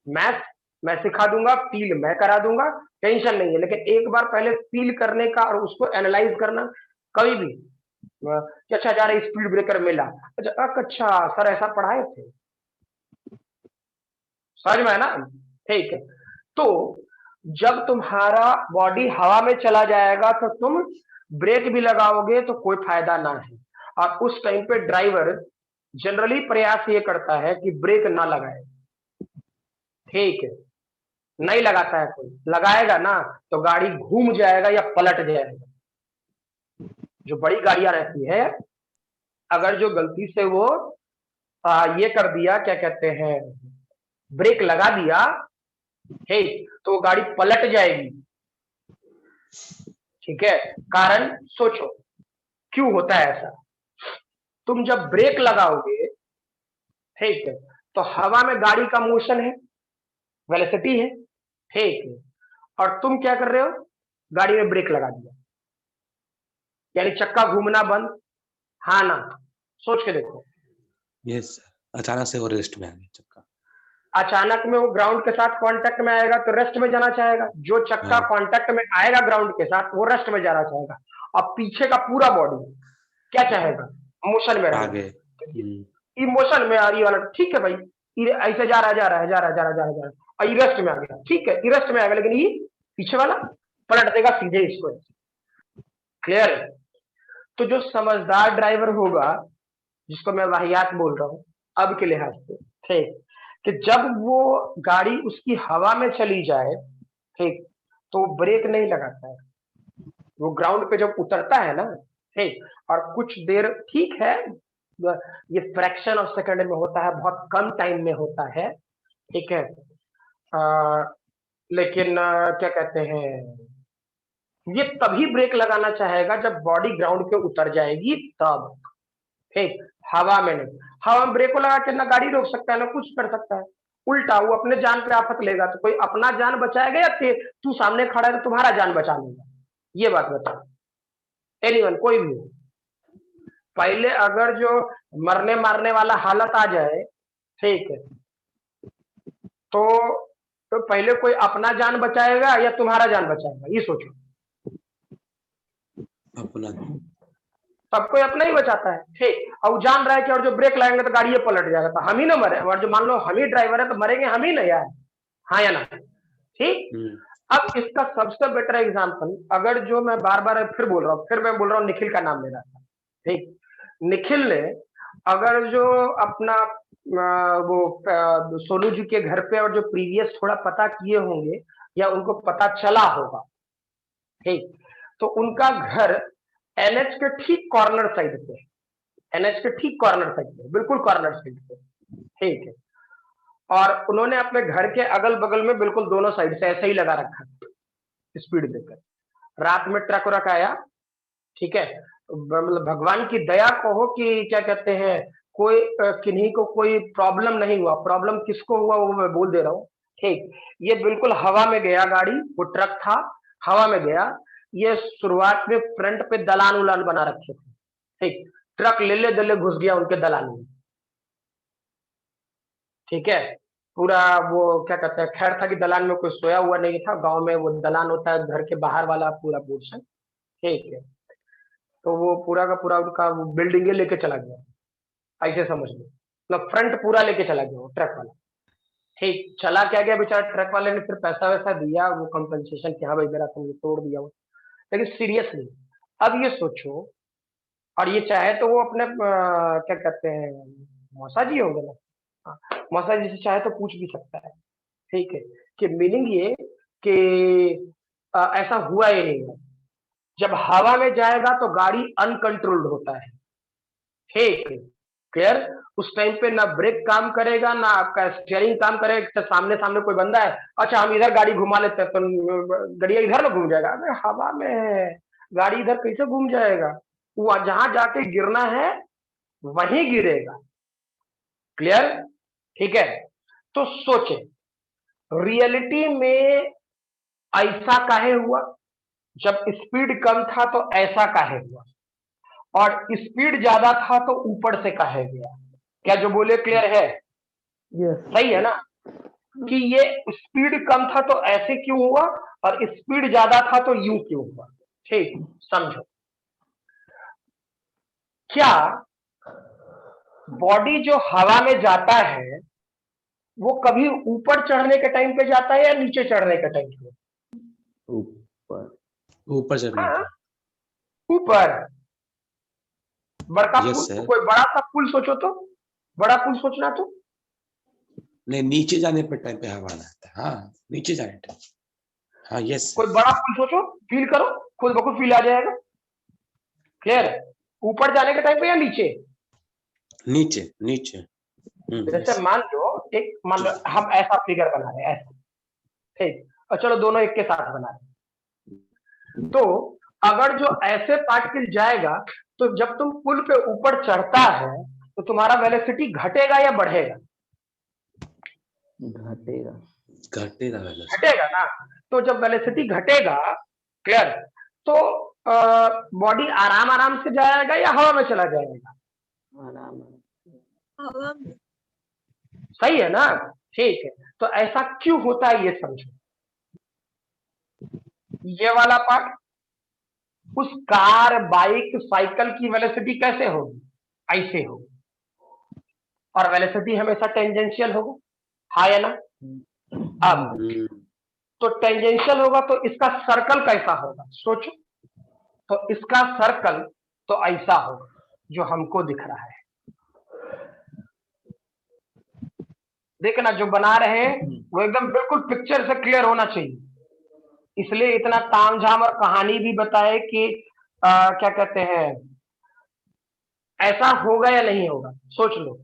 मैथ मैं सिखा दूंगा, फील मैं करा दूंगा, टेंशन नहीं है, लेकिन एक बार पहले फील करने का और उसको एनालाइज करना, कभी भी कि अच्छा जा रहा स्पीड ब्रेकर मिला, अच्छा सर ऐसा पढ़ाए थे, समझ में है ना? ठीक है। तो जब तुम्हारा बॉडी हवा में चला जाएगा तो तुम ब्रेक भी लगाओगे तो कोई फायदा ना है, और उस टाइम पे ड्राइवर जनरली प्रयास ये करता है कि ब्रेक ना लगाए, ठीक है, नहीं लगाता है कोई, लगाएगा ना तो गाड़ी घूम जाएगा या पलट जाएगा। जो बड़ी गाड़ियां रहती है, अगर जो गलती से वो ये कर दिया, क्या कहते हैं, ब्रेक लगा दिया, ठीक, तो वो गाड़ी पलट जाएगी, ठीक है। कारण सोचो क्यों होता है ऐसा। तुम जब ब्रेक लगाओगे, ठीक है, तो हवा में गाड़ी का मोशन है, वेलोसिटी है, ठीक है, और तुम क्या कर रहे हो, गाड़ी में ब्रेक लगा दिया, यानी चक्का घूमना बंद, हाँ ना? सोच के देखो। Yes sir. अचानक से वो रेस्ट में आ गया चक्का। अचानक में वो ग्राउंड के साथ कांटेक्ट में आएगा तो रेस्ट में जाना चाहेगा, जो चक्का हाँ। कांटेक्ट में आएगा ग्राउंड के साथ वो रेस्ट में जाना चाहेगा, और पीछे का पूरा बॉडी क्या चाहेगा, मोशन में आगे। रहना। इमोशन में आ रही वाला, ठीक है भाई, ये ऐसे जा रहा है, जा रहा है, जा रहा है, जा रहा है, जा रहा है, जा रहा है, और ये रेस्ट में आ गया, ठीक है, ये रेस्ट में आ गया, लेकिन ये पीछे वाला पलट देगा सीधे इसको। क्लियर है? तो जो समझदार ड्राइवर होगा, जिसको मैं वाहियात बोल रहा हूँ अब के लिहाज से, ठीक, कि जब वो गाड़ी उसकी हवा में चली जाए, ठीक, तो ब्रेक नहीं लगाता है, वो ग्राउंड पे जब उतरता है ना, ठीक, और कुछ देर, ठीक है, ये फ्रैक्शन ऑफ सेकंड में होता है, बहुत कम टाइम में होता है, ठीक है, लेकिन क्या कहते हैं, ये तभी ब्रेक लगाना चाहेगा जब बॉडी ग्राउंड पे उतर जाएगी तब, ठीक, हवा में नहीं। हवा में ब्रेक को लगा के ना गाड़ी रोक सकता है ना कुछ कर सकता है, उल्टा वो अपने जान पे आफत लेगा, तो कोई अपना जान बचाएगा या तू सामने खड़ा है तो तुम्हारा जान बचा लेगा, ये बात बता। एनीवन, कोई भी हो। पहले अगर जो मरने मारने वाला हालत आ जाए, ठीक है, तो पहले कोई अपना जान बचाएगा या तुम्हारा जान बचाएगा, ये सोचो। अपना। सब कोई अपना ही बचाता है, ठीक। और जान रहा है कि और जो ब्रेक लगाएंगे तो गाड़ी ये पलट जाएगा, तो हम ही ना मरे, और जो मान लो हम ही ड्राइवर है तो मरेंगे हम ही ना यार, हाँ या ना, ठीक। अब इसका सबसे बेटर एग्जांपल, अगर जो मैं बार बार फिर बोल रहा हूँ, फिर मैं बोल रहा हूँ, निखिल का नाम ले रहा था, ठीक। निखिल ने अगर जो अपना वो सोनू जी के घर पे और जो प्रीवियस थोड़ा पता किए होंगे या उनको पता चला होगा, ठीक, तो उनका घर एनएच के ठीक कॉर्नर साइड पे, एनएच के ठीक कॉर्नर साइड पे, बिल्कुल कॉर्नर साइड पे, ठीक है। और उन्होंने अपने घर के अगल बगल में बिल्कुल दोनों साइड से ऐसे ही लगा रखा स्पीड ब्रेकर। रात में ट्रक वरक आया, ठीक है, मतलब भगवान की दया कहो कि क्या कहते हैं, कोई किन्हीं को कोई प्रॉब्लम नहीं हुआ। प्रॉब्लम किसको हुआ वो मैं बोल दे रहा हूँ, ठीक। ये बिल्कुल हवा में गया गाड़ी, वो ट्रक था, हवा में गया। ये शुरुआत में फ्रंट पे दलान उलान बना रखे थे, ठीक। ट्रक ले दले घुस गया उनके दलान में, ठीक है। पूरा वो क्या कहते हैं, खैर था कि दलान में कोई सोया हुआ नहीं था। गांव में वो दलान होता है घर के बाहर वाला पूरा पोर्शन, ठीक है। तो वो पूरा का पूरा उनका बिल्डिंगे लेके चला गया, ऐसे समझ लो, मतलब फ्रंट पूरा लेके चला गया वो ट्रक वाला, ठीक। चला क्या गया बेचारा ट्रक वाले ने, फिर पैसा वैसा दिया वो कंपनसेशन कि हाँ भाई मेरा तुमने तोड़ दिया वो। लेकिन सीरियसली अब ये सोचो, और ये चाहे तो वो अपने क्या कहते हैं, मौसा जी होंगे ना, हाँ, मौसा जी से चाहे तो पूछ भी सकता है, ठीक है, कि मीनिंग ये कि ऐसा हुआ ही नहीं है। जब हवा में जाएगा तो गाड़ी अनकंट्रोल्ड होता है, ठीक है, क्लियर। उस टाइम पे ना ब्रेक काम करेगा ना आपका स्टीयरिंग काम करेगा। तो सामने सामने कोई बंदा है, अच्छा हम इधर गाड़ी घुमा लेते हैं, तो गाड़ी इधर ना घूम जाएगा। अरे हवा में है गाड़ी, इधर कैसे घूम जाएगा? वो जहां जाके गिरना है वहीं गिरेगा, क्लियर, ठीक है। तो सोचे रियलिटी में ऐसा काहे हुआ, जब स्पीड कम था तो ऐसा काहे हुआ, और स्पीड ज्यादा था तो ऊपर से काहे गया? क्या जो बोले क्लियर है? सही है ना, कि ये स्पीड कम था तो ऐसे क्यों हुआ और स्पीड ज्यादा था तो यूं क्यों हुआ, ठीक। समझो, क्या बॉडी जो हवा में जाता है वो कभी ऊपर चढ़ने के टाइम पे जाता है या नीचे चढ़ने के टाइम पे? ऊपर चढ़ने हाँ, का। ऊपर। बड़का यस पुल, सर। कोई बड़ा सा पुल सोचो तो, बड़ा पुल सोचना तो, नहीं, नीचे जाने पर टाइम पे हवा आता है। हाँ, नीचे जाने टाइम। हाँ यस कोई सर। बड़ा पुल सोचो, फील करो, खुद ब खुद फील आ जाएगा, क्लियर। ऊपर जाने के टाइम पे या नीचे? नीचे नीचे। जैसे मान लो हम ऐसा फिगर बना रहे हैं ऐसा, ठीक, और चलो दोनों एक के साथ बना रहे, तो अगर जो ऐसे पार्टिकल जाएगा तो जब तुम पुल पे ऊपर चढ़ता है तो तुम्हारा वेलोसिटी घटेगा या बढ़ेगा? घटेगा। घटेगा वेलोसिटी। घटेगा ना। तो जब वेलोसिटी घटेगा, क्लियर, तो बॉडी आराम आराम से जाएगा या हवा में चला जाएगा? आराम। हवा में। सही है ना, ठीक है। तो ऐसा क्यों होता है ये समझो। ये वाला पार्ट, उस कार बाइक साइकिल की वेलोसिटी कैसे होगी? ऐसे होगी, और वेलोसिटी हमेशा टेंजेंशियल होगा, हाँ या ना। अब तो टेंजेंशियल होगा तो इसका सर्कल कैसा होगा सोचो। तो इसका सर्कल तो ऐसा होगा जो हमको दिख रहा है, देखना जो बना रहे हैं वो एकदम बिल्कुल पिक्चर से क्लियर होना चाहिए, इसलिए इतना तामझाम और कहानी भी बताए कि क्या कहते हैं, ऐसा होगा या नहीं होगा, सोच लो,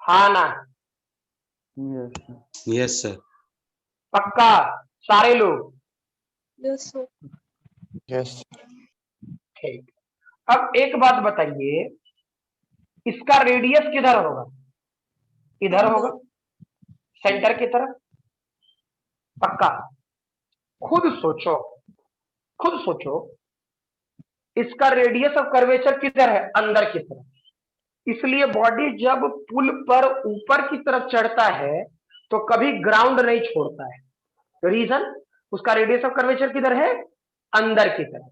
हाँ ना। Yes sir. पक्का सारे लोग? Yes sir. यस। ठीक। अब एक बात बताइए, इसका रेडियस किधर होगा? इधर होगा, सेंटर की तरफ, पक्का? खुद सोचो, खुद सोचो, इसका रेडियस ऑफ कर्वेचर किधर है? अंदर की तरफ। इसलिए बॉडी जब पुल पर ऊपर की तरफ चढ़ता है तो कभी ग्राउंड नहीं छोड़ता है। रीजन, उसका रेडियस ऑफ कर्वेचर किधर है? अंदर की तरफ।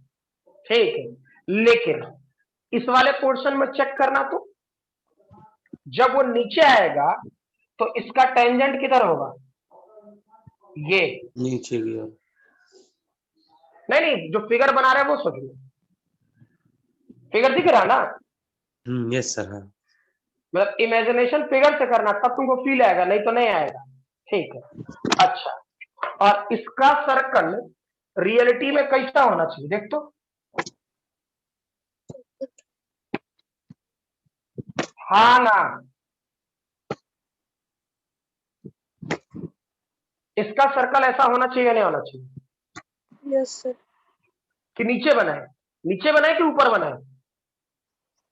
ठीक है, लेकिन इस वाले पोर्शन में चेक करना, तो जब वो नीचे आएगा तो इसका टेंजेंट किधर होगा? ये नीचे गया। नहीं, जो फिगर बना रहे हैं वो सोच लो। फिगर दिख रहा ना? Yes sir. हाँ मतलब इमेजिनेशन फिगर से करना, तब तुमको फील आएगा, नहीं तो नहीं आएगा। ठीक है, अच्छा, और इसका सर्कल रियलिटी में कैसा होना चाहिए? देख तो, हाँ ना, इसका सर्कल ऐसा होना चाहिए नहीं होना चाहिए? Yes sir. कि नीचे बनाए, नीचे बनाए कि ऊपर बनाए?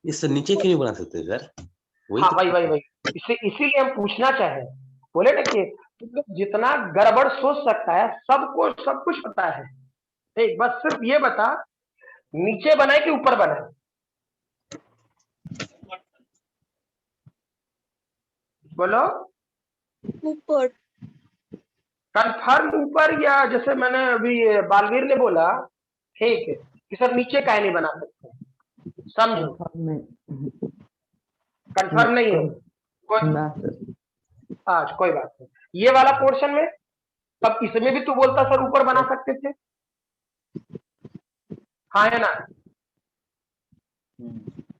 ये सर नीचे क्यों नहीं बना सकते सर? वही हाँ तो वही इसीलिए हम पूछना चाहे, बोले ना कि तुम लोग जितना गड़बड़ सोच सकता है, सबको सब कुछ पता है। ठीक, बस सिर्फ ये बता, नीचे बनाए कि ऊपर बनाए? बोलो, ऊपर। कन्फर्म ऊपर, या जैसे मैंने अभी बालवीर ने बोला, ठीक है, कि सर नीचे काहे नहीं बना सकते? समझो, कंफर्म नहीं है कोई? आज कोई बात नहीं, ये वाला पोर्शन में, तब इसमें भी तू बोलता सर ऊपर बना सकते थे, हाँ है ना?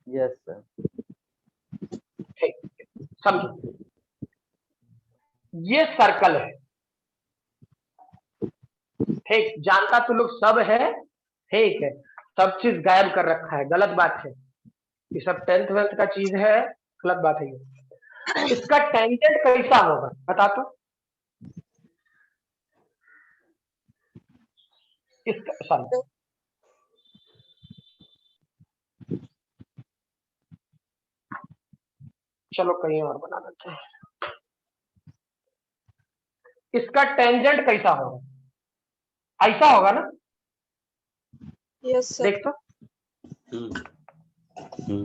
Yes sir. ठीक, समझो, ये सर्कल है। ठीक, जानता तू लोग सब है, ठीक है, सब चीज गायब कर रखा है, गलत बात है, ये सब 10th 12th का चीज है, गलत बात है ये। इसका टेंजेंट कैसा होगा बता तो? इसका सॉरी, चलो कहीं और बना देते हैं। इसका टेंजेंट कैसा होगा? ऐसा होगा ना? Yes sir. देख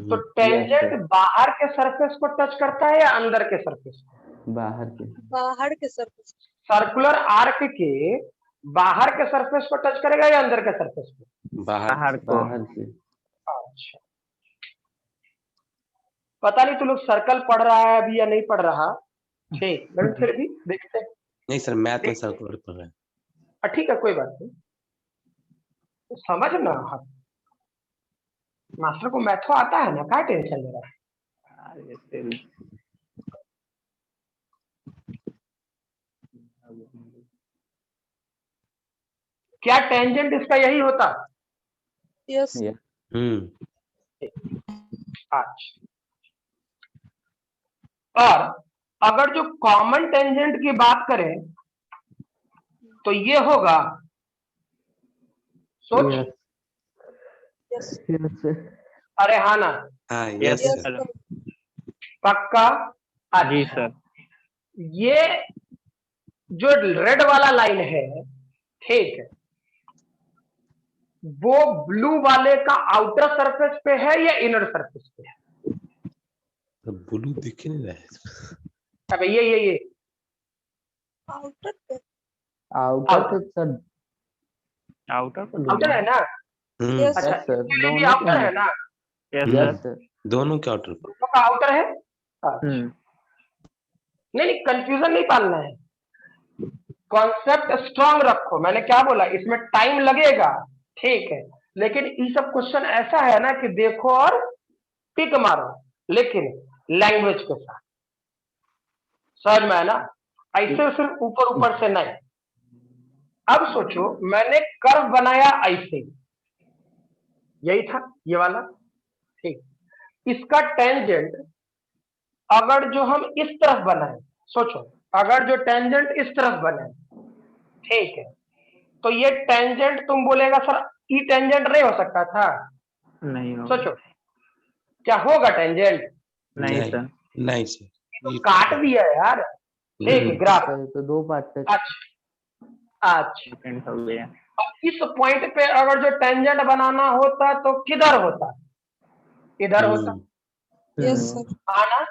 तो टेंजेंट बाहर के सरफेस को टच करता है या अंदर के सरफेस को? बाहर के सरफेस। सर्कुलर आर्क के बाहर के सरफेस को टच करेगा या अंदर के सरफेस को? बाहर से। अच्छा, पता नहीं तू लोग सर्कल पढ़ रहा है अभी या नहीं पढ़ रहा, ठीक, लेकिन फिर भी देखते हैं। नहीं सर, मैथ में सर्कुलर पढ़ रहा है। ठीक है, कोई बात नहीं, तो समझ ना, मास्टर को मैथो आता है ना, क्या टेंशन ले रहा है? क्या टेंजेंट इसका यही होता? यस। अच्छा, और अगर जो कॉमन टेंजेंट की बात करें तो ये होगा, सोच। यस। अरे हाँ ना? हाँ यस यस सर। सर। पक्का? जी अच्छा, सर। ये जो रेड वाला लाइन है, ठीक है, वो ब्लू वाले का आउटर सरफेस पे है या इनर सरफेस पे है? ब्लू दिख ही नहीं रहा है। अब ये आउटर पे। Outer sir. आउटर है ना? यस अच्छा, सर, इसके लिए भी आउटर है ना? Yes sir. दोनों के आउटर पर। दोनों का आउटर है। अच्छा, नहीं कंफ्यूजन नहीं पालना है, कॉन्सेप्ट स्ट्रांग रखो। मैंने क्या बोला, इसमें टाइम लगेगा, ठीक है, लेकिन ये सब क्वेश्चन ऐसा है ना कि देखो और टिक मारो, लेकिन लैंग्वेज के साथ, समझ में है ना? ऐसे सिर्फ ऊपर ऊपर से नहीं। अब सोचो, मैंने कर्व बनाया ऐसे, यही था ये वाला, ठीक, इसका टेंजेंट अगर जो हम इस तरफ बनाए, सोचो अगर जो टेंजेंट इस तरफ बने, ठीक है, तो ये टेंजेंट तुम बोलेगा सर ई टेंजेंट नहीं हो सकता था? नहीं होगा। सोचो, क्या होगा टेंजेंट? नहीं सर। नहीं सर, तो काट दिया यार, ठीक है, ग्राफ। तो 2 पार्ट तक। अच्छा, डिपेंड हो गया। अब इस पॉइंट पे अगर जो टेंजेंट बनाना होता तो किधर होता, इधर होता, यस सर। आना।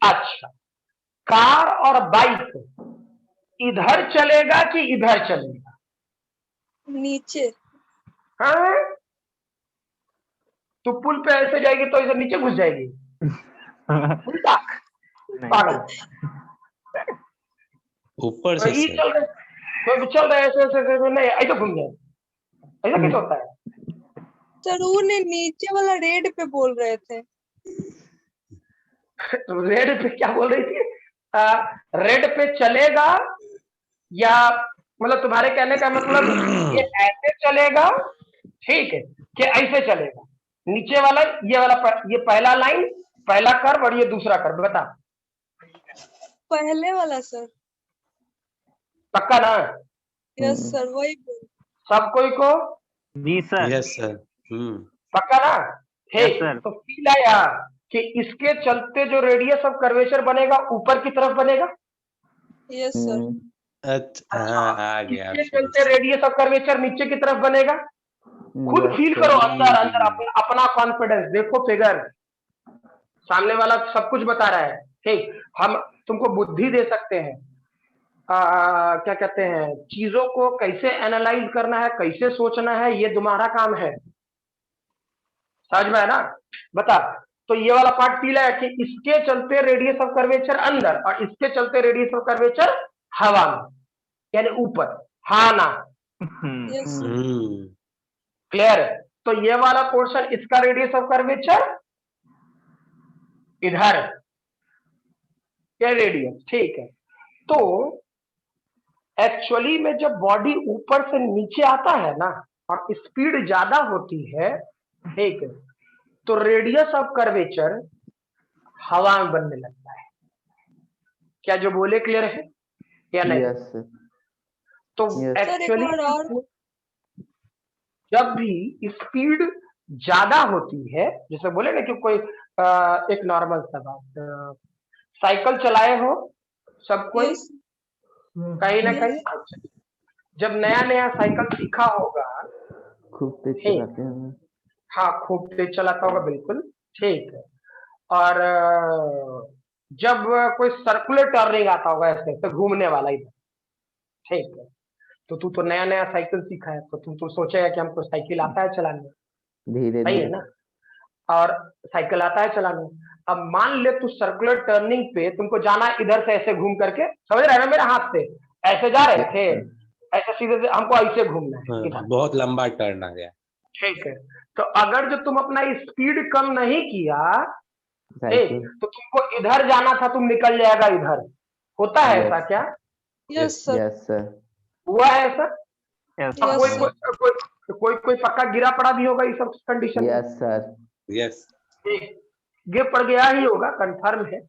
अच्छा, कार और बाइक इधर चलेगा कि इधर चलेगा? नीचे। हाँ, तो पुल पे ऐसे जाएगी तो इधर नीचे घुस जाएगी, उल्टा पागल। ऊपर तो से ये सर। चल रहे, तो चल रहे ऐसे ऐसे ऐसे, नहीं ऐसे घूम जाए, ऐसा कैसे होता है? सर वो ने नीचे वाला रेड पे बोल रहे थे। रेड पे क्या बोल रही थी? रेड पे चलेगा या मतलब तुम्हारे कहने का मतलब ये ऐसे चलेगा, ठीक है, कि ऐसे चलेगा? नीचे वाला ये वाला ये पहला लाइन, पहला कर्व और ये दूसरा कर्व, बता। पहले वाला सर। पक्का ना? यस सर वही बोल। सब कोई को जी सर। Yes sir. पक्का ना? यस ठीक, सर। तो फील आया कि इसके चलते जो रेडियस ऑफ कर्वेचर बनेगा ऊपर की तरफ बनेगा। Yes sir. अच्छा हाँ, आ गया। इसके चलते रेडियस ऑफ कर्वेचर नीचे की तरफ बनेगा। खुद यस फील सर। करो अंदर अंदर अपना कॉन्फिडेंस देखो, फिगर सामने वाला सब कुछ बता रहा है। ठीक, हम तुमको बुद्धि दे सकते हैं, क्या कहते हैं, चीजों को कैसे एनालाइज करना है, कैसे सोचना है, ये तुम्हारा काम है। समझ में है ना? बता। तो ये वाला पार्ट फील है कि इसके चलते रेडियस ऑफ कर्वेचर अंदर और इसके चलते रेडियस ऑफ कर्वेचर हवा में, यानी ऊपर। हाँ ना? Yes sir. क्लियर है? तो ये वाला पोर्शन इसका रेडियस ऑफ कर्वेचर इधर, ये रेडियस, ठीक है। तो एक्चुअली में जब बॉडी ऊपर से नीचे आता है ना और स्पीड ज्यादा होती है, ठीक है, तो रेडियस ऑफ कर्वेचर हवा में बनने लगता है। क्या जो बोले क्लियर है या नहीं? Yes sir. तो Yes. सर एक बार और। एक्चुअली जब भी स्पीड ज्यादा होती है, जैसे बोले ना कि कोई एक नॉर्मल सा बात, साइकिल चलाए हो सब कोई यस। कहीं ना Yes. कहीं, जब नया नया साइकिल सीखा होगा, खूब तेज ठीक। चलाते हैं। हाँ, खूब तेज चलाता होगा, बिल्कुल ठीक है। और जब कोई सर्कुलर टर्निंग आता होगा ऐसे ऐसे घूमने वाला इधर, ठीक है, तो तू तो नया नया साइकिल सीखा है, तो तुम तो सोचेगा कि हमको साइकिल आता है चलाने, धीरे सही है धीरे। ना? और साइकिल आता है चलाने। अब मान ले तू सर्कुलर टर्निंग पे तुमको जाना इधर से ऐसे घूम करके, समझ रहे हैं ना? मेरे हाथ से ऐसे जा रहे थे, ऐसे सीधे से हमको ऐसे घूमना है इधर, बहुत लंबा टर्न आ गया। ठीक है। तो अगर जो तुम अपना स्पीड कम नहीं किया, ठीक, साइकिल। तो तुमको इधर जाना था, तुम निकल जाएगा इधर। होता है ऐसा क्या? Yes sir. Yes sir. हुआ है ऐसा? यस अब कोई Yes, कोई कोई कोई कोई पक्का गिरा पड़ा भी होगा इस सब कंडीशन में, यस सर। यस। ठीक, गिर पड़ गया ही होगा, कंफर्म है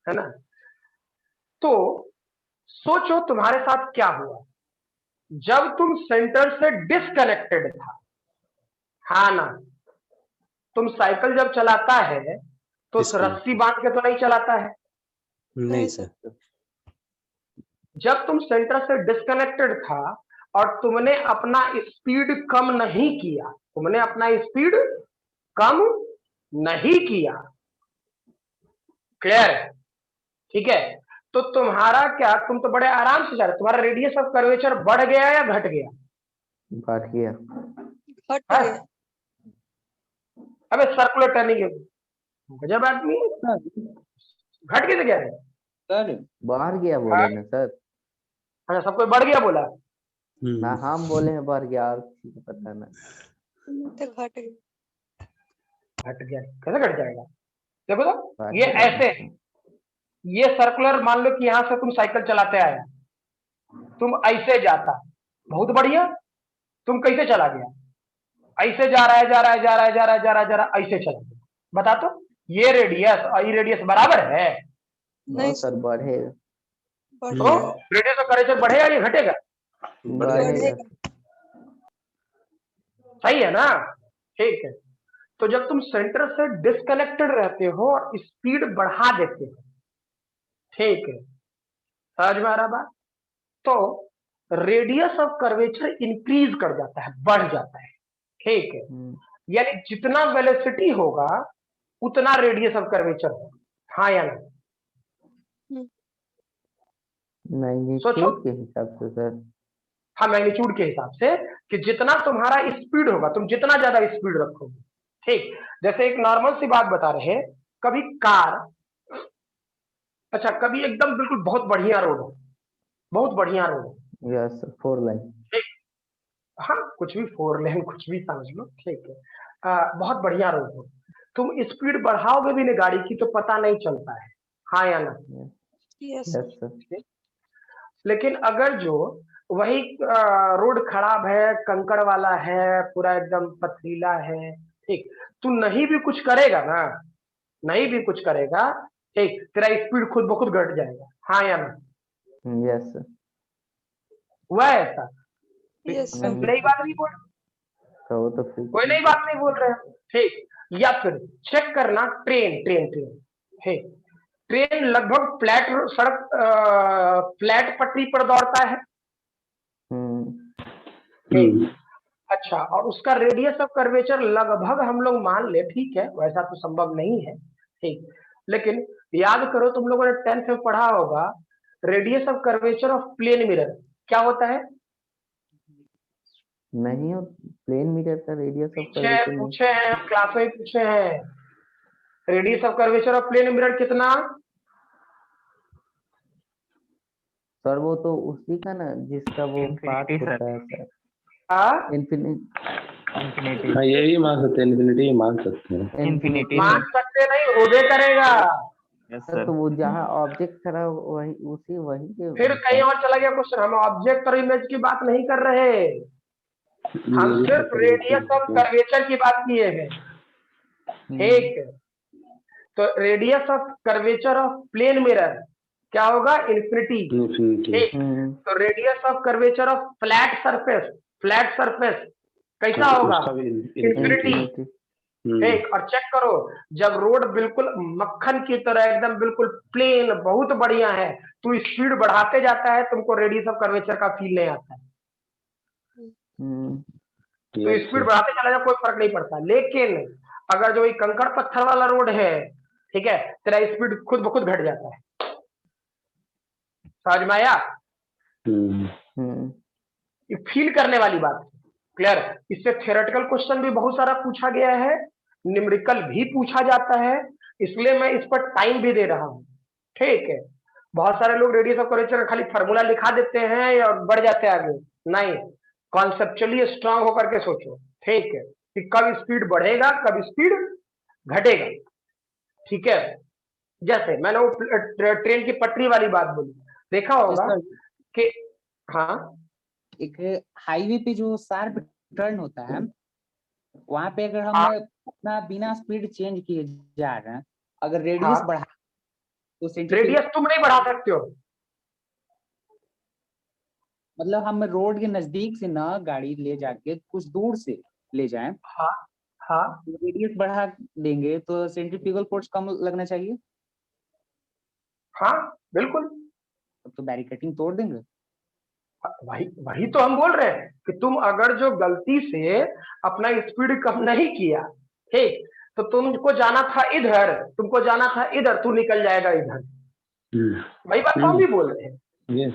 ना? तो सोचो तुम्हारे साथ क्या हुआ जब तुम सेंटर से डिस्कनेक्टेड था। हाँ ना? तुम साइकिल जब चलाता है तो रस्सी बांध के तो नहीं चलाता है। नहीं सर। जब तुम सेंटर से डिस्कनेक्टेड था और तुमने अपना स्पीड कम नहीं किया, तुमने अपना स्पीड कम नहीं किया, क्लियर है? ठीक है, तो तुम्हारा क्या, तुम तो बड़े आराम से जा रहे, तुम्हारा रेडियस ऑफ कर्वेचर बढ़ गया या घट गया? बढ़ गया। हट है? गया। अबे सर्कुलर टर्निंग है, गजब आदमी है। घट कैसे गया है? सर बढ़ गया बोले ना सर। अच्छा, सब कोई बढ़ गया बोला? ना हम बोले हैं बढ़ गया, और किसी को पता ना। तो घट गया। घट गया कैसे घट जाएगा? देखो तो बढ़ ये गया। ऐसे, ये सर्कुलर, मान लो कि यहां से तुम साइकिल चलाते आए, तुम ऐसे जाता, बहुत बढ़िया, तुम कैसे चला गया? ऐसे जा रहा है, जा रहा है, जा रहा है, जा रहा है, जा रहा है, जा रहा है, ऐसे चला गया। बता तो, ये रेडियस और ये रेडियस बराबर है? नहीं सर बढ़ेगा। तो रेडियस ऑफ कर्वेचर बढ़ेगा या घटेगा? बढ़ेगा। सही है ना? ठीक है। तो जब तुम सेंटर से डिस्कनेक्टेड रहते हो और स्पीड बढ़ा देते हो, ठीक है, समझ में आ रहा बात? तो रेडियस ऑफ कर्वेचर इंक्रीज कर जाता है, बढ़ जाता है। ठीक है, यानी जितना वेलोसिटी होगा उतना रेडियस ऑफ कर्वेचर होगा। हाँ या नहीं? सोचो। मैग्नीट्यूड के हिसाब से सर। हाँ, मैग्नीट्यूड के हिसाब से कि जितना तुम्हारा स्पीड होगा, तुम जितना ज्यादा स्पीड रखोगे। ठीक, जैसे एक नॉर्मल सी बात बता रहे हैं, कभी कार, अच्छा कभी एकदम बिल्कुल बहुत बढ़िया रोड हो, बहुत बढ़िया रोड हो, यस, 4 लाइन। ठीक, हाँ कुछ भी 4 लेन कुछ भी समझ लो, ठीक है, बहुत बढ़िया रोड हो, तुम स्पीड बढ़ाओगे भी नहीं गाड़ी की तो पता नहीं चलता है। हाँ या ना? Yes yes sir. लेकिन अगर जो वही रोड खराब है, कंकड़ वाला है, पूरा एकदम पथरीला है, ठीक, तू नहीं भी कुछ करेगा ना, नहीं भी कुछ करेगा, ठीक, तेरा स्पीड खुद ब खुद घट जाएगा। हाँ या ना? Yes sir. हुआ है ऐसा? यस कोई सर नई बात नहीं बोल, तो वो तो फिर कोई नई बात नहीं बोल रहे हैं, ठीक। या फिर चेक करना ट्रेन, ट्रेन ट्रेन, ठीक, ट्रेन लगभग फ्लैट सड़क, फ्लैट पटरी पर दौड़ता है, ठीक, अच्छा, और उसका रेडियस ऑफ कर्वेचर लगभग हम लोग मान ले, ठीक है, वैसा तो संभव नहीं है, ठीक, लेकिन याद करो तुम लोगों ने 10th में पढ़ा होगा, radius of curvature of plane mirror क्या होता है? नहीं हो, प्लेन मिरर का रेडियस ऑफ पूछे कर्वेचर नहीं। पूछे हैं क्लास में, पूछे हैं radius of curvature of plane mirror कितना? सर वो तो उसी का ना जिसका वो पाथ होता है सर, हाँ, इन्फिनिटी। हाँ ये भी मान सकते हैं, इन्फिनिटी मान सकते हैं। इन्फिनिटी मान सकते नहीं, होबे करेगा। सर, तो वो जहाँ ऑब्जेक्ट खड़ा हो, वही उसी वही के फिर कहीं और चला गया क्वेश्चन, हम ऑब्जेक्ट और इमेज की बात नहीं कर रहे, हम सिर्फ रेडियस ऑफ कर्वेचर की बात किए हैं, ठीक, तो radius of curvature of plane mirror क्या होगा? इन्फिनिटी, ठीक, तो radius of curvature of flat surface, flat surface कैसा होगा? इन्फिनिटी, ठीक, और चेक करो जब रोड बिल्कुल मक्खन की तरह एकदम बिल्कुल प्लेन बहुत बढ़िया है, तू स्पीड बढ़ाते जाता है, तुमको रेडियस ऑफ कर्वेचर का फील नहीं आता है, तो स्पीड बढ़ाते चला जाए कोई फर्क नहीं पड़ता। लेकिन अगर जो ये कंकड़ पत्थर वाला रोड है, ठीक है, तेरा स्पीड खुद ब खुद घट जाता है। समझ में आया? ये फील करने वाली बात, क्लियर? इससे थ्योरेटिकल क्वेश्चन भी बहुत सारा पूछा गया है, न्यूमेरिकल भी पूछा जाता है, इसलिए मैं इस पर टाइम भी दे रहा हूं, ठीक है। बहुत सारे लोग रेडियस ऑफ कर्वेचर का खाली फार्मूला लिखा देते हैं और बढ़ जाते हैं आगे, नहीं, कॉन्सेप्चुअली स्ट्रांग होकर के सोचो, ठीक है, कि कब स्पीड बढ़ेगा कब स्पीड घटेगा, ठीक है। जैसे मैंने वो ट्रेन की पटरी वाली बात बोली, देखा होगा कि, हाँ, एक हाईवे पे जो शार्प टर्न होता है, वहां पे अगर हम हाँ, अपना बिना स्पीड चेंज किए जा रहे हैं, अगर रेडियस हाँ, बढ़ा तो सेंटीमीटर, रेडियस तुम नहीं बढ़ा सकते हो, मतलब हम रोड के नजदीक से ना गाड़ी ले जाके कुछ दूर से ले जाएं, हाँ, हाँ, रेडियस बढ़ा देंगे तो सेंट्रीफ्यूगल फोर्स कम लगना चाहिए, हाँ, बिल्कुल, तब तो बैरिकेडिंग तोड़ देंगे। वही वही तो हम बोल रहे हैं कि तुम अगर जो गलती से अपना स्पीड कम नहीं किया, ठीक, तो तुमको जाना था इधर, तुमको जाना था इधर, तू निकल जाएगा इधर, वही बात तो हम भी बोल रहे हैं,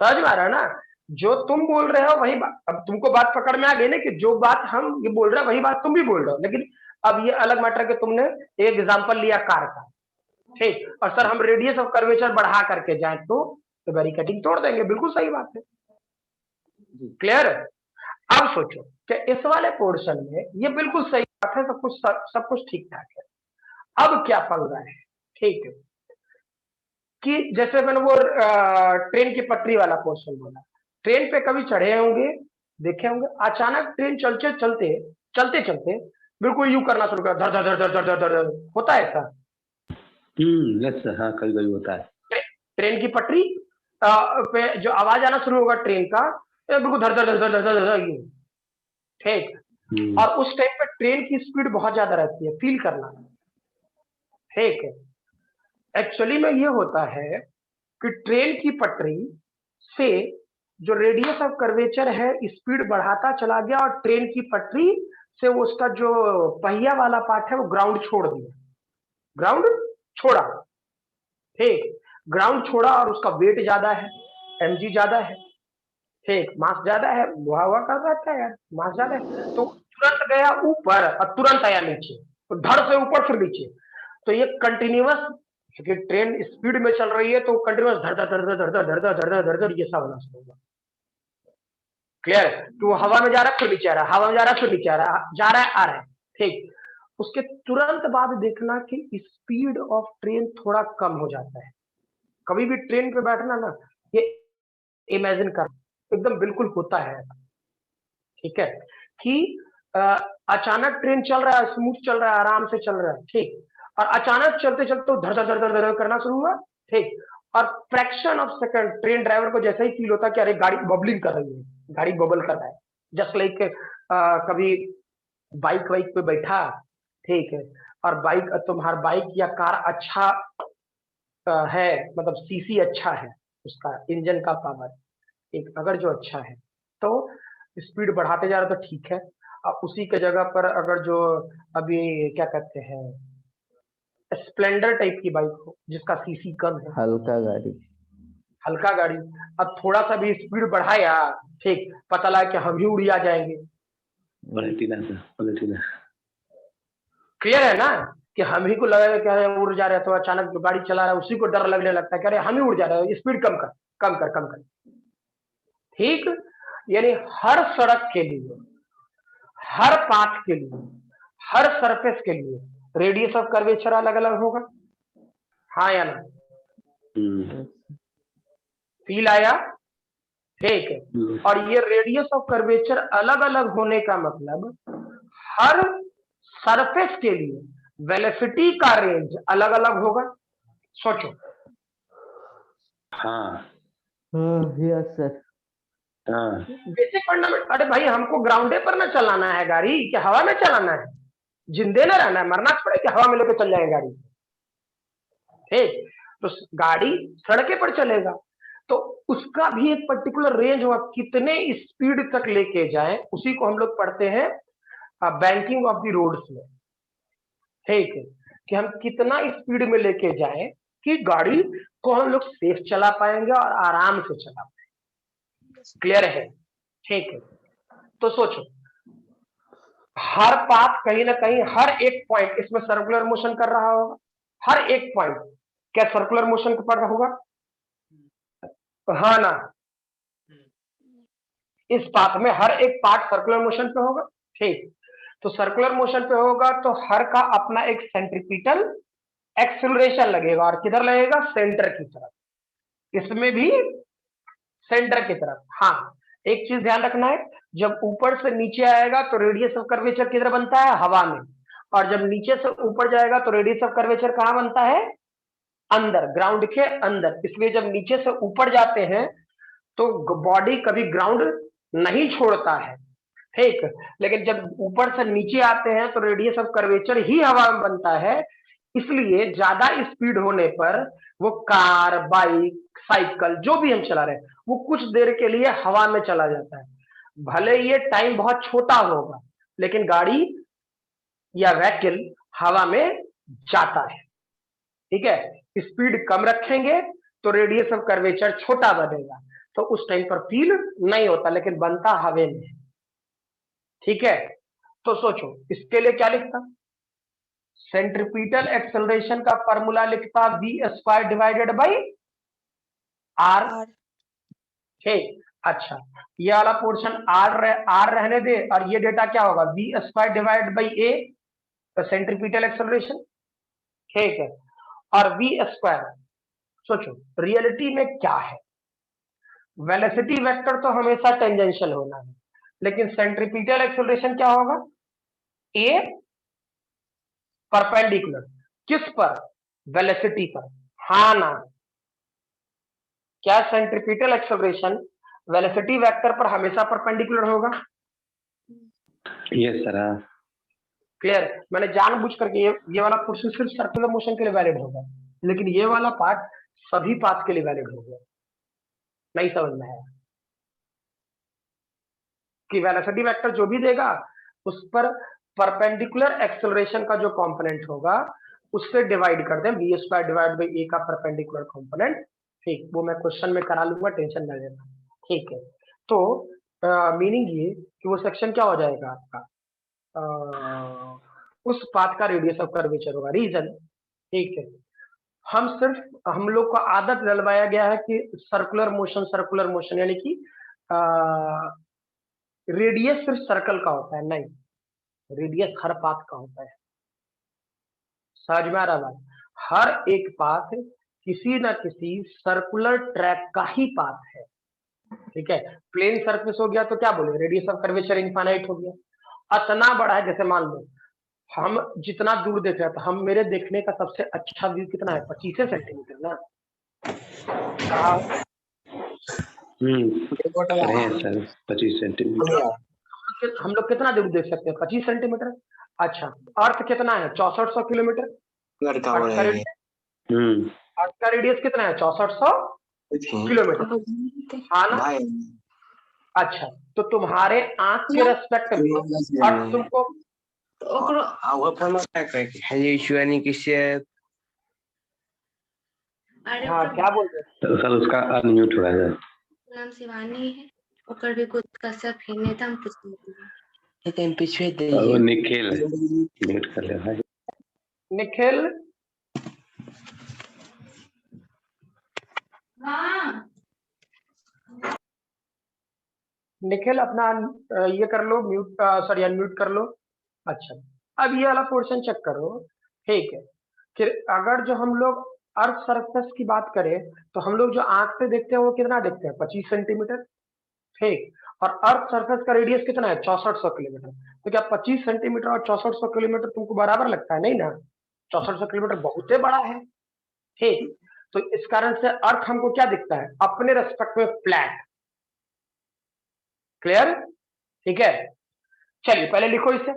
समझ में आ रहा है ना? जो तुम बोल रहे हो वही बात, अब तुमको बात पकड़ में आ गई ना कि जो बात हम ये बोल रहे हैं वही बात तुम भी बोल रहे हो, लेकिन अब ये अलग मैटर कि तुमने एक एग्जांपल लिया कार का, ठीक, और सर हम रेडियस ऑफ कर्वेचर बढ़ा करके जाए तो बैरिकेडिंग तोड़ देंगे, बिल्कुल सही बात है, क्लियर? अब सोचो कि इस वाले पोर्शन में ये बिल्कुल सही बात है, सब कुछ ठीक ठाक है। अब क्या पंगा है, ठीक है, कि जैसे मैंने वो ट्रेन की पटरी वाला पोर्शन बोला, ट्रेन पे कभी चढ़े होंगे, देखे होंगे, अचानक ट्रेन चलते चलते चलते चलते बिल्कुल यू करना शुरू कर, धर धर धर धर धर धर धर, होता है ऐसा? यस हाँ, कभी कभी होता है। ट्रेन की पटरी पे जो आवाज आना शुरू होगा ट्रेन का, बिल्कुल धर धर धर धर धर धर, ठीक, और उस टाइम पे ट्रेन की स्पीड बहुत ज्यादा रहती है, फील करना, ठीक है। एक्चुअली में ये होता है कि ट्रेन की पटरी से जो रेडियस ऑफ कर्वेचर है स्पीड बढ़ाता चला गया और ट्रेन की पटरी से वो उसका जो पहिया वाला पार्ट है वो ग्राउंड छोड़ दिया, ग्राउंड छोड़ा, ठीक, ग्राउंड छोड़ा और उसका वेट ज्यादा है, mg ज्यादा है, ठीक, मास ज्यादा है, हुआ कर रहता है यार, मास ज्यादा है, तो तुरंत गया ऊपर और तुरंत आया नीचे, तो धड़ से ऊपर फिर नीचे। तो ये कंटिन्यूअस, क्योंकि ट्रेन स्पीड में चल रही है तो कंटिन्यूअस धड़ धड़ धड़ धड़ धड़ धड़ धड़ धड़ धड़ ये सब होना शुरू होगा। क्लियर है कि वो हवा में जा रहा है फिर नीचे आ रहा है, हवा में जा रहा है फिर नीचे आ रहा है, जा रहा है आ रहा है, ठीक। उसके तुरंत बाद देखना कि स्पीड ऑफ ट्रेन थोड़ा कम हो जाता है। कभी भी ट्रेन पे बैठना ना, ये इमेजिन कर, एकदम बिल्कुल होता है, ठीक है, कि अचानक ट्रेन चल रहा है, स्मूथ चल रहा है, आराम से चल रहा है, ठीक, और अचानक चलते चलते धड़ धड़ धड़ धड़ धड़ करना शुरू हुआ, ठीक, और fraction of second train driver को जैसे ही फील होता कि अरे गाड़ी बबलिंग कर रही है, गाड़ी बबल कर रहा है, जस्ट लाइक कभी बाइक वाइक पे बैठा, ठीक है, और बाइक तुम्हारा बाइक या कार अच्छा है, मतलब सीसी अच्छा है, उसका इंजन का पावर एक अगर जो अच्छा है तो स्पीड बढ़ाते जा रहे तो ठीक है, अब उसी के जगह पर अगर जो अभी क्या कहते हैं स्प्लेंडर टाइप की बाइक हो जिसका सीसी कम है, हल्का गाड़ी, हल्का गाड़ी, अब थोड़ा सा भी स्पीड बढ़ाया, ठीक, पता लगा कि हम ही उड़ जाएंगे, क्लियर है ना, कि हम ही को लगा कि अरे उड़ जा रहे हैं, तो अचानक जो गाड़ी चला रहा है उसी को डर लगने लगता है कि अरे हम ही उड़ जा रहे हैं, स्पीड कम कर कम कर कम कर, ठीक। यानी हर सड़क के लिए, हर पाथ के लिए, हर सरफेस के लिए रेडियस ऑफ कर्वेचर अलग अलग होगा, हाँ या ना, फील आया, ठीक है। और ये रेडियस ऑफ कर्वेचर अलग अलग होने का मतलब हर सरफेस के लिए वेलोसिटी का रेंज अलग अलग होगा, सोचो। हाँ यस सर, बेसिक फंडामेंट, अरे भाई हमको ग्राउंडे पर ना चलाना है गाड़ी, कि हवा में चलाना है, जिंदे ना रहना है, मरना पड़े कि हवा में लेकर चल जाए गाड़ी, ठीक, तो गाड़ी सड़के पर चलेगा तो उसका भी एक पर्टिकुलर रेंज होगा, कितने स्पीड तक लेके जाए, उसी को हम लोग पढ़ते हैं बैंकिंग ऑफ द रोड्स में, ठीक है, कि हम कितना स्पीड में लेके जाए कि गाड़ी को हम लोग सेफ चला पाएंगे और आराम से चला पाएंगे, क्लियर है, ठीक है। तो सोचो हर पाथ कहीं ना कहीं हर एक पॉइंट इसमें सर्कुलर मोशन कर रहा होगा, हर एक पॉइंट क्या सर्कुलर मोशन पर रहा होगा, हाँ ना, इस पाथ में हर एक पार्ट सर्कुलर मोशन पे होगा, ठीक, तो सर्कुलर मोशन पे होगा तो हर का अपना एक सेंट्रीपिटल एक्सेलरेशन लगेगा, और किधर लगेगा, सेंटर की तरफ, इसमें भी सेंटर की तरफ। हाँ, एक चीज ध्यान रखना है, जब ऊपर से नीचे आएगा तो रेडियस ऑफ कर्वेचर किधर बनता है, हवा में, और जब नीचे से ऊपर जाएगा तो रेडियस ऑफ कर्वेचर कहां बनता है, अंदर, ग्राउंड के अंदर। इसलिए जब नीचे से ऊपर जाते हैं तो बॉडी कभी ग्राउंड नहीं छोड़ता है, ठीक, लेकिन जब ऊपर से नीचे आते हैं तो रेडियस ऑफ कर्वेचर ही हवा में बनता है, इसलिए ज्यादा स्पीड होने पर वो कार, बाइक, साइकिल जो भी हम चला रहे हैं वो कुछ देर के लिए हवा में चला जाता है, भले ये टाइम बहुत छोटा होगा लेकिन गाड़ी या व्हीकल हवा में जाता है, ठीक है। स्पीड कम रखेंगे तो रेडियस ऑफ कर्वेचर छोटा बनेगा, तो उस टाइम पर फील नहीं होता लेकिन बनता हवा में, ठीक है। तो सोचो इसके लिए क्या लिखता, सेंट्रीपिटल एक्सेलरेशन का फॉर्मूला लिखता v² डिवाइडेड बाई r, ठीक, अच्छा ये वाला पोर्शन r रहने दे, और ये डेटा क्या होगा, v² डिवाइड बाई a, तो सेंट्रीपिटल एक्सेलरेशन, ठीक है, और v², सोचो रियलिटी में क्या है, वेलोसिटी वेक्टर तो हमेशा टेंजेंशियल होना है, लेकिन सेंट्रीपिटल एक्सेलरेशन क्या होगा, a परपेंडिकुलर, किस पर, वेलोसिटी पर, हाँ ना, क्या सेंट्रीपिटल एक्सेलरेशन वेलोसिटी वेक्टर पर हमेशा परपेंडिकुलर होगा, यस सर, क्लियर। मैंने जानबूझ करके ये वाला पोर्शन सिर्फ सर्कुलर मोशन के लिए वैलिड होगा, लेकिन ये वाला पार्ट सभी पाथ के लिए वैलिड होगा, नहीं समझ में आया कि वेलोसिटी वेक्टर जो भी देगा उस पर परपेंडिकुलर एक्सेलरेशन का जो कंपोनेंट होगा उससे डिवाइड कर दें, बी स्क्वायर डिवाइड बाई ए का परपेंडिकुलर कंपोनेंट। ठीक, वो मैं क्वेश्चन में करा लूंगा, टेंशन न लेना। ठीक है, तो मीनिंग ये कि वो सेक्शन क्या हो जाएगा आपका, उस पाथ का रेडियस ऑफ कर्वेचर होगा। रीजन, ठीक है, हम लोग को आदत डलवाया गया है कि सर्कुलर मोशन यानी कि रेडियस सिर्फ सर्कल का होता है, नहीं, रेडियस हर पाथ का होता है। समझ में आ रहा बात? हर एक पाथ किसी ना किसी सर्कुलर ट्रैक का ही पाथ है। ठीक है, प्लेन सरफेस हो गया तो क्या बोले, रेडियस ऑफ कर्वेचर इनफाइनाइट हो गया। इतना बड़ा है, जैसे मान लो हम जितना दूर देख रहे हैं, तो हम मेरे देखने का सबसे अच्छा व्यू कितना है, 25 सेंटीमीटर ना। Sir 25 centimetre. हम लोग कितना दूर देख सकते हैं, 25 सेंटीमीटर। अच्छा, अर्थ कितना है, 6400 किलोमीटर। अर्थ का रेडियस कितना है, 6400 किलोमीटर, हाँ ना। अच्छा, तो तुम्हारे आंख के रेस्पेक्ट में अर्थ तुमको हाँ क्या बोल रहे तो सर उसका अनम्यूट हो जाए। नाम शिवानी है, ओकर भी कुछ कसर फेरने था, हम पूछ पीछे दे वो निखिल म्यूट कर ले भाई। निखिल, निखिल अपना ये कर लो, म्यूट, सॉरी अनम्यूट कर लो। अच्छा, अब ये वाला पोर्शन चेक करो। ठीक है, फिर अगर जो हम लोग अर्थ सरफेस की बात करें तो हम लोग जो आंख से देखते हैं वो कितना देखते हैं, 25 सेंटीमीटर। ठीक, और अर्थ सरफेस का रेडियस कितना है, 6400 किलोमीटर। तो क्या 25 सेंटीमीटर और 6400 किलोमीटर तुमको बराबर लगता है, नहीं ना। 6400 किलोमीटर बहुत ही बड़ा है। ठीक, तो इस कारण से अर्थ हमको क्या दिखता है, अपने रेस्पेक्ट में फ्लैट। क्लियर, ठीक है। चलिए पहले लिखो इसे,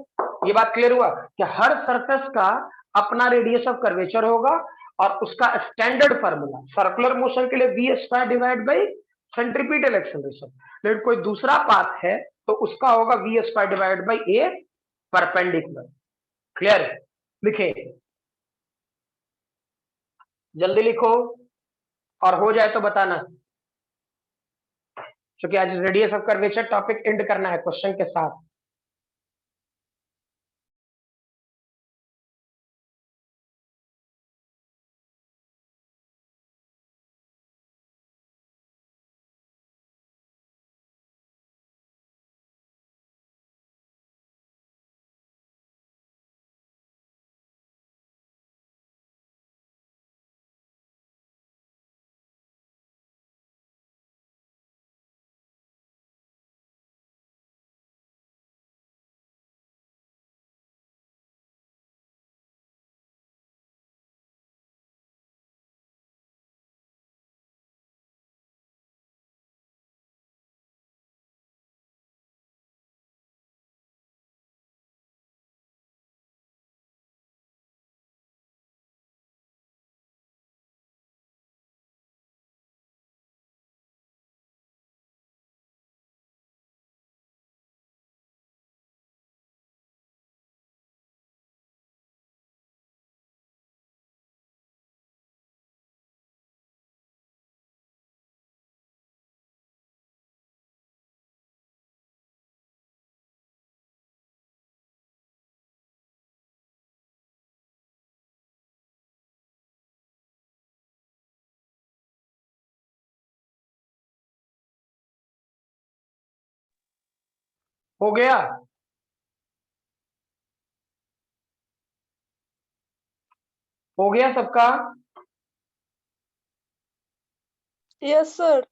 ये बात क्लियर हुआ कि हर सरफेस का अपना रेडियस ऑफ कर्वेचर होगा और उसका स्टैंडर्ड फार्मूला सर्कुलर मोशन के लिए v square divide by centripetal acceleration. लेकिन कोई दूसरा पाथ है तो उसका होगा v square divide by a perpendicular. Clear, लिखे, जल्दी लिखो और हो जाए तो बताना, क्योंकि आज radius of curvature topic and करना है क्वेश्चन के साथ। हो गया, हो गया सबका। Yes sir.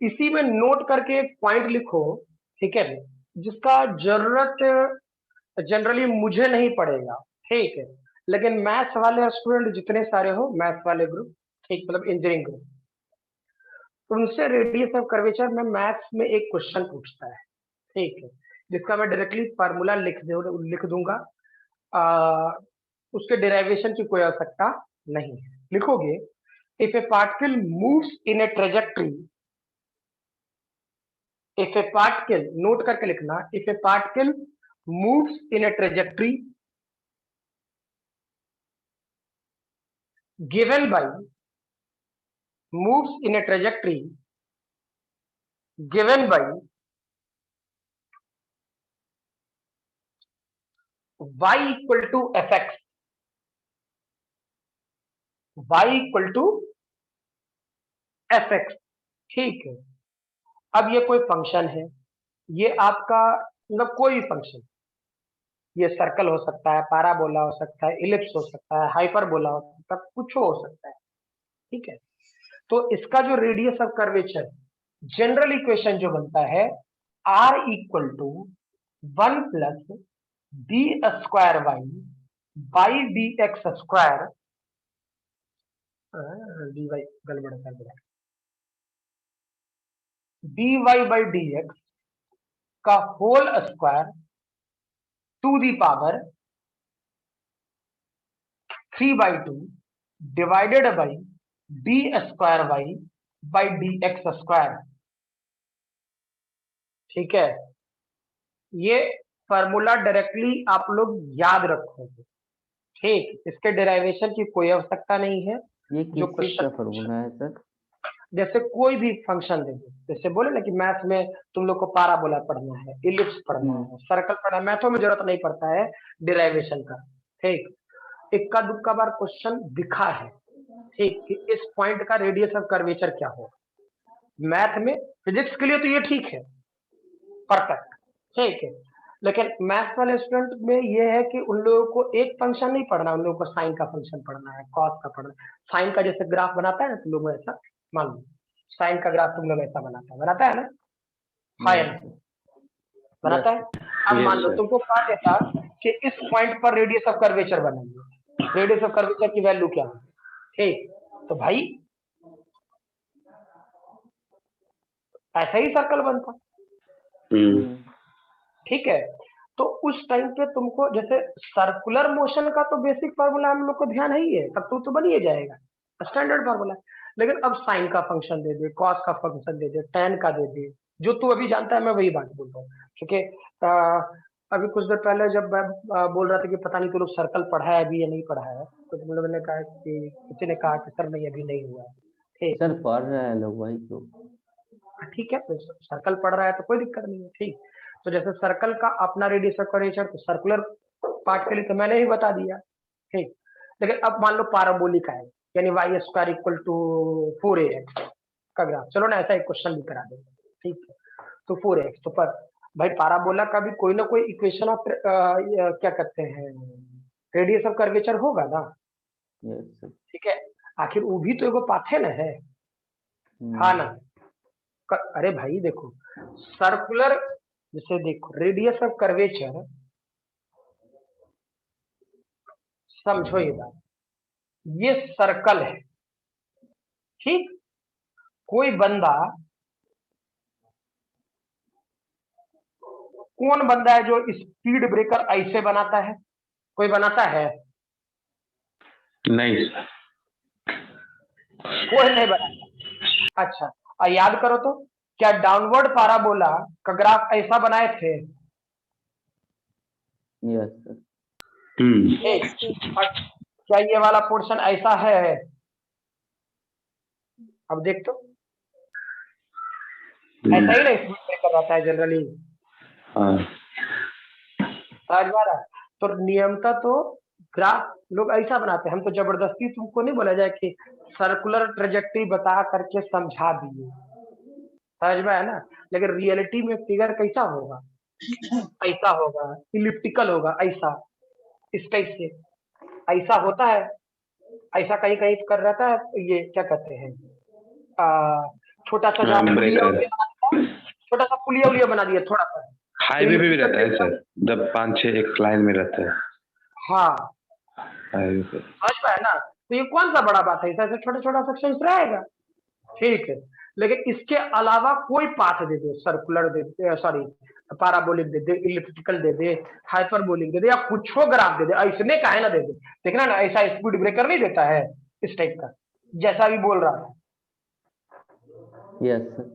इसी में नोट करके एक पॉइंट लिखो, ठीक है, जिसका जरूरत जनरली मुझे नहीं पड़ेगा। ठीक है, लेकिन मैथ्स वाले स्टूडेंट जितने सारे हो, मैथ्स वाले ग्रुप, ठीक, मतलब इंजीनियरिंग ग्रुप, उनसे रेडियस ऑफ कर्वेचर में मैथ्स में एक क्वेश्चन पूछता है। ठीक है, जिसका मैं डायरेक्टली फार्मूला लिख दूंगा, उसके डेरिवेशन की कोई आवश्यकता नहीं है। लिखोगे if a particle moves in a trajectory, if a particle, note करके लिखना, if a particle moves in a trajectory given by, moves in a trajectory given by y equal to fx, y equal to fx, ठीक है। अब ये कोई function है, ये आपका मतलब कोई फंक्शन, ये सर्कल हो सकता है, पैराबोला हो सकता है, इलिप्स हो सकता है, हाइपरबोला हो सकता है, कुछ हो सकता है, ठीक है। तो इसका जो radius of curvature general equation जो बनता है r equal to 1 plus D square Y by D X square, D Y गड़बड़ कर दिया, D Y by D X का whole square to the power 3/2 divided by D square Y by D X square, ठीक है। ये formula directly आप लोग याद रखोगे, ठीक। इसके डेरिवेशन की कोई आवश्यकता नहीं है। ये जो किस चीज का क्वेश्चन फॉर्मूला है सर? जैसे कोई भी फंक्शन दे दो, जैसे बोले ना कि मैथ में तुम लोग को पैराबोला पढ़ना है, इलिप्स पढ़ना है, सर्कल पढ़ना है, मैथों में जरूरत नहीं पड़ता है डेरिवेशन का, ठीक। इक्का दुक्का बार क्वेश्चन दिखा है, ठीक, कि इस पॉइंट का रेडियस ऑफ कर्वेचर क्या होगा। मैथ में, फिजिक्स के लिए तो ये ठीक है, परफेक्ट, ठीक है। लेकिन मैथ वाले स्टूडेंट में ये है कि उन लोगों को एक फंक्शन नहीं पढ़ना, उन लोगों को साइन का फंक्शन पढ़ना है, कॉस का पढ़ना है। साइन का जैसे ग्राफ बनाता है ना तुम लोग, ऐसा मान लो साइन का ग्राफ तुम लोग ऐसा बनाता है ना, हाई बनाता है। अब मान लो तुमको कहा देता कि इस पॉइंट पर रेडियस ऑफ कर्वेचर बनाइए, रेडियस ऑफ कर्वेचर की वैल्यू क्या है, ठीक। तो भाई ऐसा ही सर्कल बनता, ठीक है। तो उस टाइम पे तुमको जैसे सर्कुलर मोशन का तो बेसिक फार्मूला हम लोग को ध्यान है ही है, तब तो बन ही जाएगा, स्टैंडर्ड फार्मूला। लेकिन अब साइन का फंक्शन दे दे, कॉस का फंक्शन दे दे, tan का दे दे, जो तू अभी जानता है, मैं वही बात बोल रहा हूँ। क्योंकि अभी कुछ देर पहले जब मैं बोल रहा था कि पता नहीं तू लोग सर्कल पढ़ा है अभी या नहीं पढ़ा है, कुछ लोगों ने कहा कि किसी ने कहा कि सर नहीं अभी नहीं हुआ है, ठीक सर पढ़ रहे हैं लोग वही तो। ठीक है, तो सर्कल पढ़ रहा है तो कोई दिक्कत नहीं है, ठीक। तो जैसे सर्कल का अपना रेडियस ऑफ कर्वेचर, तो सर्कुलर पार्ट के लिए तो मैंने ही बता दिया, ठीक। लेकिन अब मान लो पैराबोलिक है, यानी Y square equal to 4ax का ग्राफ, चलो ना ऐसा एक क्वेश्चन भी करा देंगे, ठीक है। तो 4ax, तो पर भाई पैराबोला का भी कोई ना कोई इक्वेशन ऑफ क्या कहते हैं, रेडियस ऑफ कर्वेचर होगा ना, ठीक है। आखिर वो भी तो एगो पाथे ना है, हाँ ना। अरे भाई देखो, सर्कुलर जैसे देखो रेडियस ऑफ कर्वेचर, समझो ये बात, ये सर्कल है, ठीक। कोई बंदा, कौन बंदा है जो स्पीड ब्रेकर ऐसे बनाता है? कोई बनाता है? नहीं, कोई नहीं बनाता। अच्छा, याद करो तो, क्या डाउनवर्ड पैराबोला का ग्राफ ऐसा बनाए थे? Yes sir. क्या ये वाला पोर्शन ऐसा है? अब देख तो, ऐसा ही नहीं स्पीड ब्रेकर रहता है जनरली, समझ में आ रहा है? तो नियमता तो ग्राफ लोग ऐसा बनाते हैं, हम तो जबरदस्ती तुमको नहीं बोला जाए कि सर्कुलर ट्रेजेक्टरी बता करके समझा दिए, समझ में है ना। लेकिन रियलिटी में फिगर कैसा होगा, ऐसा होगा, इलिप्टिकल होगा, ऐसा इस टाइप से ऐसा होता है, ऐसा कहीं कहीं कर रहता है। ये क्या कहते हैं, छोटा सा छोटा सा पुलिया उलिया बना दिया, थोड़ा सा हाईवे पे भी रहता है सर, जब 5-6 एक लाइन में रहता है, हाँ हाईवे पे, समझ में है ना। तो ये कौन सा बड़ा बात है, ऐसा छोटा छोटा सेक्शन रहेगा, ठीक है। लेकिन इसके अलावा कोई पाथ दे दे, सर्कुलर दे दे, सॉरी पैराबोलिक दे दे, इलिप्टिकल दे दे, हाइपरबोलिक दे दे, या कुछ ग्राफ दे दे, ऐसने का है ना दे दे, देखना ना, ऐसा स्पीड ब्रेकर नहीं देता है इस टाइप का, जैसा भी बोल रहा था, यस सर।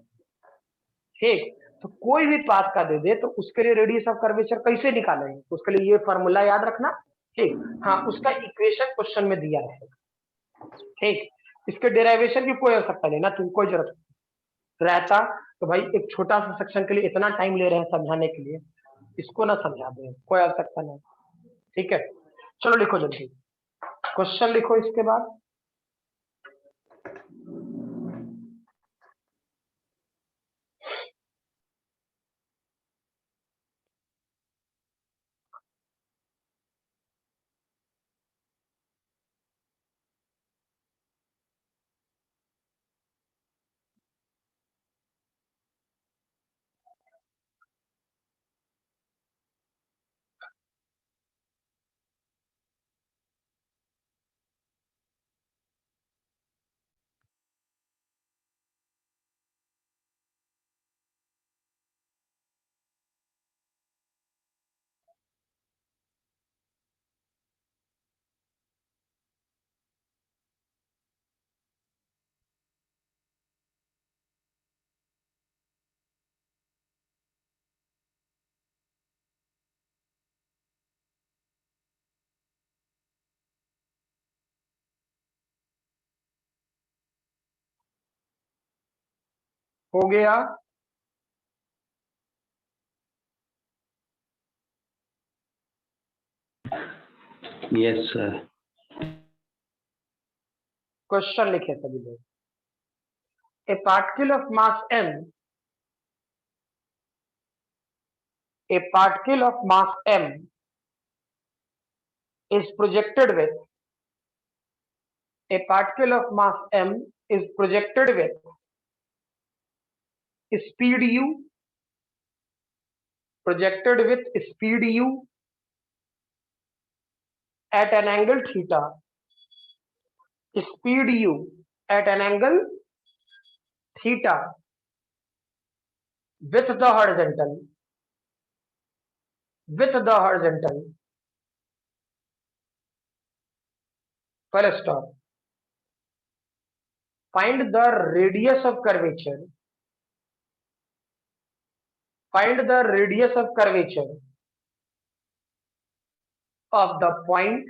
ठीक। तो कोई भी पाथ का दे दे तो उसके लिए रेडियस ऑफ कर्वेचर कैसे निकालेंगे, तो उसके लिए ये फार्मूला याद रखना, ठीक। हाँ, उसका इक्वेशन क्वेश्चन में दिया रहेगा, ठीक। इसके डेरिवेशन की कोई आवश्यकता नहीं ना, तुम कोई जरूरत रहता तो भाई एक छोटा सा सेक्शन के लिए इतना टाइम ले रहे हैं समझाने के लिए, इसको ना समझा दे, कोई आवश्यकता नहीं, ठीक है। चलो लिखो जल्दी, क्वेश्चन लिखो इसके बाद। हो गया, यस सर। क्वेश्चन लिखे सभी लोग। ए particle of mass m, a particle of mass m is projected with, a particle of mass m is projected with speed u, projected with speed u at an angle theta, speed u at an angle theta with the horizontal, full stop. Find the radius of curvature, find the radius of curvature of the point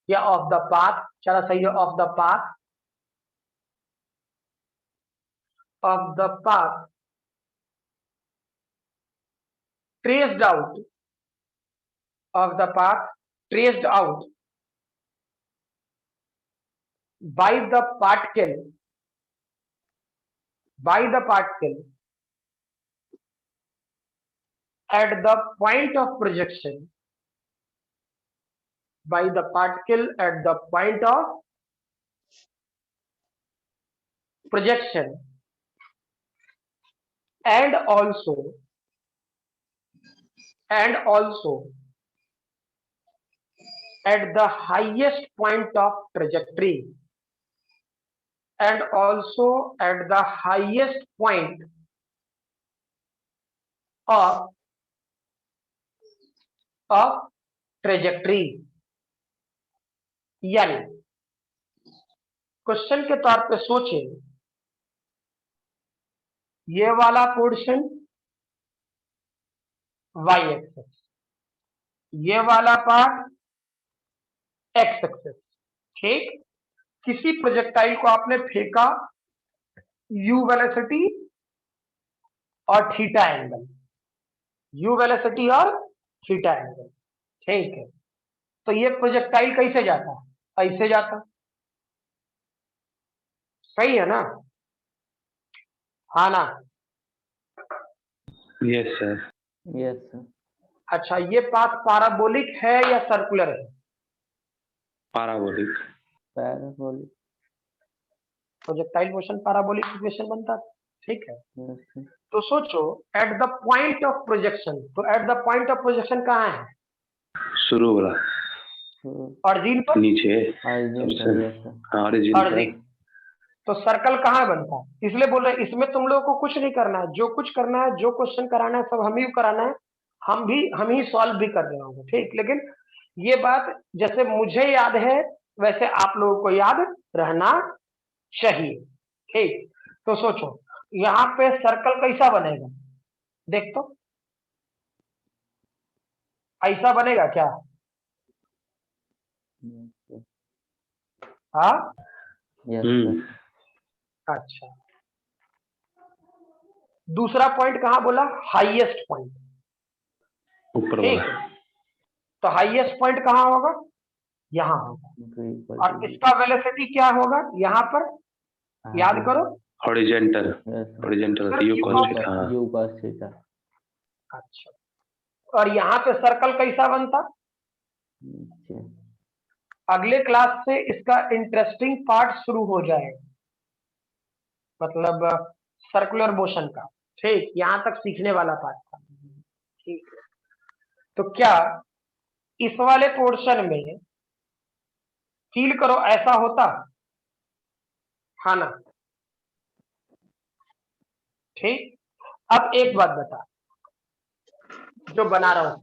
या of the path, चला सही है, of the path, of the path traced out, of the path traced out by the particle, by the particle at the point of projection, by the particle at the point of projection, and also at the highest point of trajectory, and also at the highest point of trajectory। यानी question के तौर पे सोचे, ये वाला portion y access, ये वाला part x access, ठीक। किसी प्रोजेक्टाइल को आपने फेंका u वेलोसिटी और थीटा एंगल, u वेलोसिटी और थीटा एंगल, ठीक है। तो ये प्रोजेक्टाइल कैसे जाता है, ऐसे जाता, सही है ना, हाँ ना, यस सर। Yes sir. अच्छा, ये पाथ पैराबोलिक है या सर्कुलर है, parabolic. Parabolic. Projectile motion parabolic equation बनता है, ठीक है। Yes sir. तो सोचो at the point of projection, तो at the point of projection कहाँ है, शुरू वाला, ऑरिजिन पर, नीचे ऑरिजिन। ऑरिजिन। तो सर्कल कहाँ बनता है, इसलिए बोल रहे हैं इसमें तुम लोगों को कुछ नहीं करना है, जो कुछ करना है, जो क्वेश्चन कराना है सब हम ही कराना है, हम ही सॉल्व भी कर रहे होंगे, ठीक। लेकिन ये बात जैसे मुझे याद है वैसे आप लोगों को याद रहना चाहिए। ठीक, तो सोचो यहाँ पे सर्कल कैसा बनेगा, देख तो ऐसा बनेगा क्या? हाँ यस हम्म। सर। अच्छा, दूसरा पॉइंट कहाँ बोला? Highest point. ऊपर ठीक वाला। है, तो हाईएस्ट पॉइंट कहाँ होगा? यहाँ होगा। और इसका वेलोसिटी क्या होगा यहाँ पर? याद करो। Horizontal yes horizontal sir, you U cos cos- theta. हाँ यू कॉस थीटा। अच्छा, और यहाँ पे सर्कल कैसा बनता? नीचे। अगले क्लास से इसका इंटरेस्टिंग पार्ट शुरू हो जाएगा, मतलब सर्कुलर मोशन का। ठीक, यहाँ तक सीखने वाला पार्ट था। ठीक है, तो क्या इस वाले पोर्शन में फील करो ऐसा होता? हाँ ना? ठीक, अब एक बात बता जो बना रहा हूं,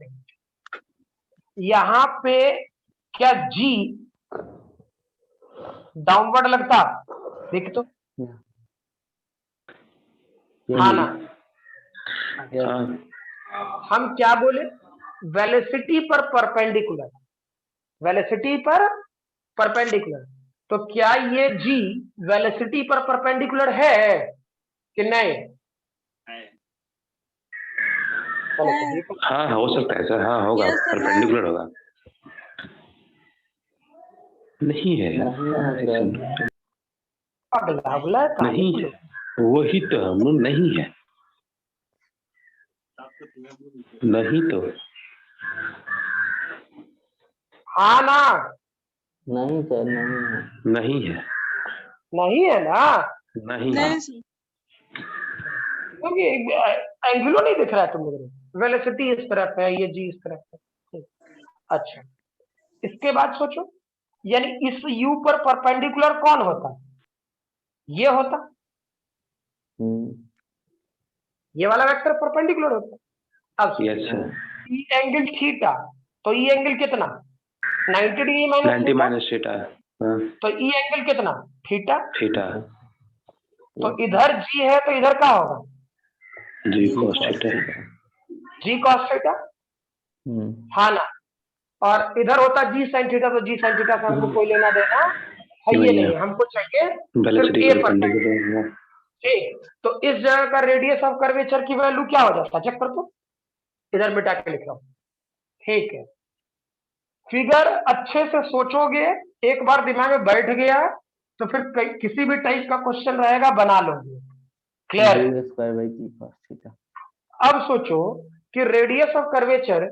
यहाँ पे क्या जी डाउनवर्ड लगता? देख तो, हाँ ना? यस हाँ हम क्या बोले? वेलोसिटी पर परपेंडिकुलर, वेलोसिटी पर परपेंडिकुलर। तो क्या ये जी वेलोसिटी पर परपेंडिकुलर है कि नहीं? वेलोसिटी पर हाँ हो सकता है सर। हाँ होगा, Yes, sir, परपेंडिकुलर होगा। नहीं है नहीं है सर। अगला अगला नहीं है, वही तो हम लोग नहीं है। नहीं तो हाँ ना? नहीं सर, नहीं है। नहीं है। नहीं है ना? नहीं है। नहीं sir. क्योंकि एंगुलो नहीं दिख रहा है तुम लोगों को। वेलोसिटी इस तरफ है, ये जी इस तरफ है। ठीक, अच्छा, इसके बाद सोचो, यानी इस यू पर परपेंडिकुलर कौन होता? ये होता, ये वाला वेक्टर परपेंडिकुलर होता। अब yes sir. E angle theta, तो ई एंगल कितना? 90 degree minus 90 theta, minus theta. हाँ तो ई एंगल कितना? थीटा। थीटा। तो इधर जी है तो इधर क्या होगा? जी cos थीटा। जी कॉस थीटा। हाँ ना? और इधर होता जी साइन थीटा, तो जी साइन थीटा से हमको कोई लेना देना है ये नहीं, हमको चाहिए सिर्फ वेलोसिटी ए परपेंडिकुलर। ठीक, तो इस जगह का रेडियस ऑफ कर्वेचर की वैल्यू क्या हो जाता? चेक कर तो, इधर मिटा के लिख रहा हूं। ठीक है, फिगर अच्छे से सोचोगे, एक बार दिमाग में बैठ गया तो फिर किसी भी टाइप का क्वेश्चन रहेगा बना लोगे। क्लियर है? Square by g cos theta. अब सोचो कि रेडियस ऑफ कर्वेचर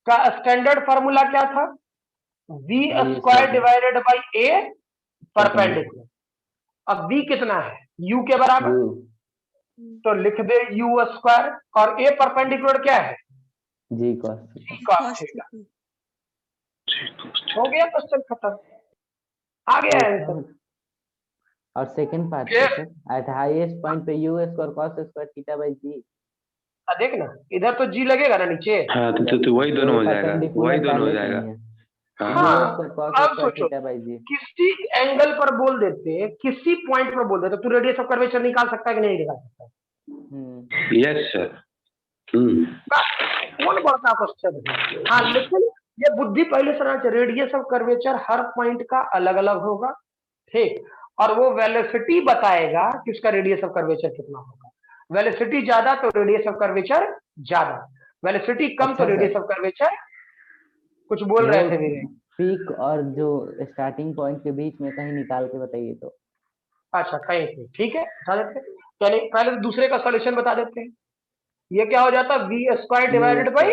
का स्टैंडर्ड फार्मूला क्या था? V square divided by a perpendicular. अब वी कितना है? यू के बराबर, तो लिख दे यू स्क्वायर, और ए परपेंडिकुलर क्या है? G cos G cos theta. हो गया क्वेश्चन खत्म, आ गया आंसर। और second part Clear? Sir, at highest point पे U square cos square theta by G. देख ना, इधर तो जी लगेगा ना नीचे। हाँ तो वही दोनों हो जाएगा, वही दोनों हो जाएगा। हाँ, अब कॉस सोचो थीटा बाई जी। किसी एंगल पर बोल देते, किसी पॉइंट पर बोल देते, तू रेडियस ऑफ कर्वेचर निकाल सकता है कि नहीं निकाल सकता? Yes sir. कौन बड़का क्वेश्चन है? हाँ, लेकिन ये बुद्धि पहले से आना चाहिए। Radius of curvature her point का अलग अलग होगा, ठीक, और वो वेलोसिटी बताएगा कि उसका रेडियस ऑफ कर्वेचर कितना होगा। वेलोसिटी ज्यादा तो रेडियस ऑफ कर्वेचर ज्यादा, वेलोसिटी कम तो रेडियस ऑफ कर्वेचर। कुछ बोल रहे थे विवेक? पीक और जो स्टार्टिंग पॉइंट के बीच में कहीं निकाल के बताइए तो। अच्छा, कहीं से, ठीक है, बता देते हैं। यानी पहले दूसरे का सॉल्यूशन बता देते हैं। ये क्या हो जाता? V square divided by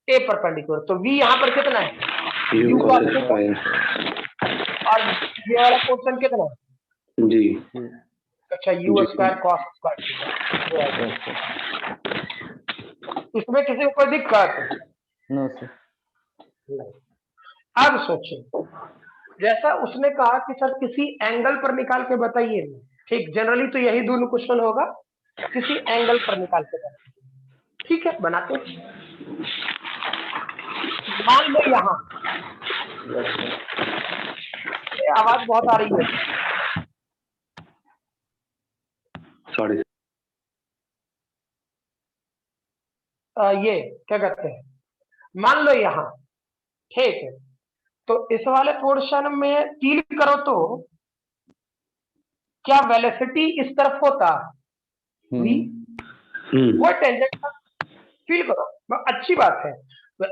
a perpendicular. तो वी यहाँ पर कितना है? U U cos cos square. और ये वाला पोर्शन कितना है? जी अच्छा, यू स्क्वायर कॉस स्क्वायर। इसमें किसी को कोई दिक्कत? No sir. अब सोचिए, जैसा उसने कहा कि सर किसी एंगल पर निकाल के बताइए, ठीक, जनरली तो यही दोनों क्वेश्चन होगा, किसी एंगल पर निकाल के बताइए। ठीक है, बनाते हैं। मान लो यहाँ अरे आवाज बहुत आ रही है। सॉरी। ये क्या कहते हैं, मान लो यहाँ, ठीक है, तो इस वाले पोर्शन में फील करो तो क्या वेलोसिटी इस तरफ होता v, वो टेंजेंट फील करो, अच्छी बात है,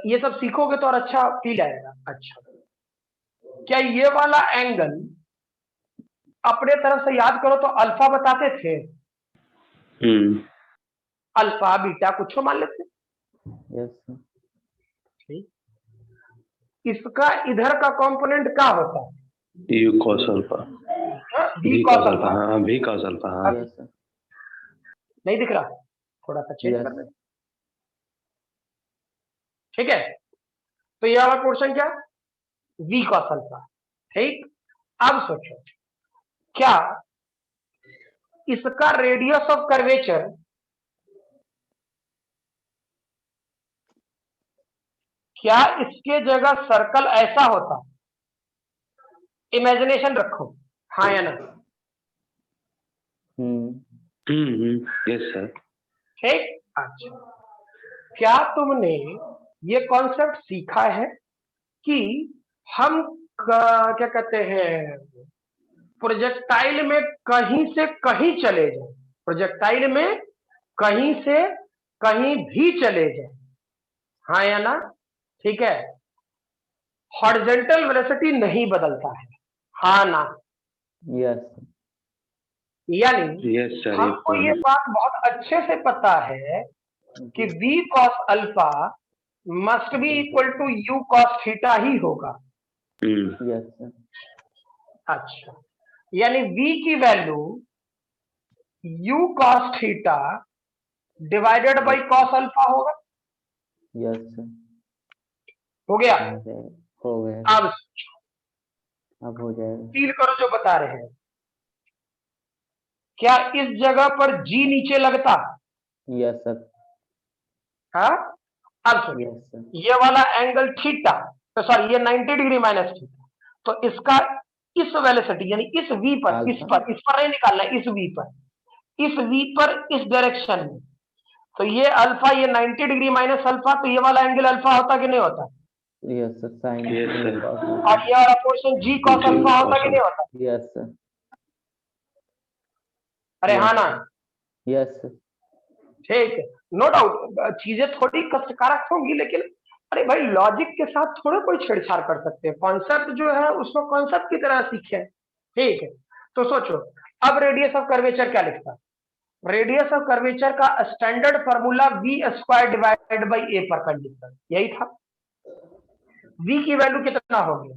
ये सब सीखोगे तो और अच्छा फील आएगा। अच्छा, क्या ये वाला एंगल अपने तरफ से याद करो तो अल्फा बताते थे, अल्फा बीटा कुछ मान लेते। Yes sir. ठीक, इसका इधर का कंपोनेंट क्या होता है? You cos alpha, v cos alpha. हाँ भी कॉस अल्फा, हाँ। Yes sir. नहीं दिख रहा, थोड़ा सा चेंज कर दें। ठीक है, तो ये वाला पोर्शन क्या, v cos अल्फा। ठीक, अब सोचो क्या इसका रेडियस ऑफ कर्वेचर क्या इसके जगह सर्कल ऐसा होता? इमेजिनेशन रखो, हाँ या ना? Yes sir. ठीक, अच्छा, क्या तुमने ये कॉन्सेप्ट सीखा है कि हम क्या कहते हैं, प्रोजेक्टाइल में कहीं से कहीं चले जाए, प्रोजेक्टाइल में कहीं से कहीं भी चले जाए, हाँ या ना? ठीक है, हॉरिजॉन्टल वेलोसिटी नहीं बदलता है, हाँ ना? यस यानी यस सर। हमको ये बात बहुत अच्छे से पता है कि v cos alpha must be equal to u cos theta ही होगा। Yes sir. अच्छा, यानी v की value u cos theta divided by cos alpha होगा। Yes sir. हो गया? हो गया। अब हो जाएगा। फील करो जो बता रहे हैं, क्या इस जगह पर g नीचे लगता? Yes sir. हाँ, अब सोचो, यस सर। ये वाला एंगल थीटा, तो सॉरी ये 90 डिग्री माइनस थीटा, तो इसका इस वेलोसिटी यानी इस v पर, इस पर नहीं निकालना, इस v पर, इस v पर इस डायरेक्शन में, तो ये अल्फा, ये 90 डिग्री माइनस अल्फा, तो ये वाला एंगल अल्फा होता कि नहीं होता? Yes sir. साइन और ये वाला पोर्शन g cos अल्फा होता कि नहीं होता? Yes sir. अरे हाँ ना? Yes sir. ठीक है, नो डाउट चीजें थोड़ी कष्टकारक होंगी, लेकिन अरे भाई लॉजिक के साथ थोड़े कोई छेड़छाड़ कर सकते हैं, कॉन्सेप्ट जो है उसको कॉन्सेप्ट की तरह सीखे। ठीक है, तो सोचो अब रेडियस ऑफ कर्वेचर क्या लिखता है? रेडियस ऑफ कर्वेचर का standard formula v square divided by a perpendicular, यही था। v की वैल्यू कितना हो गया,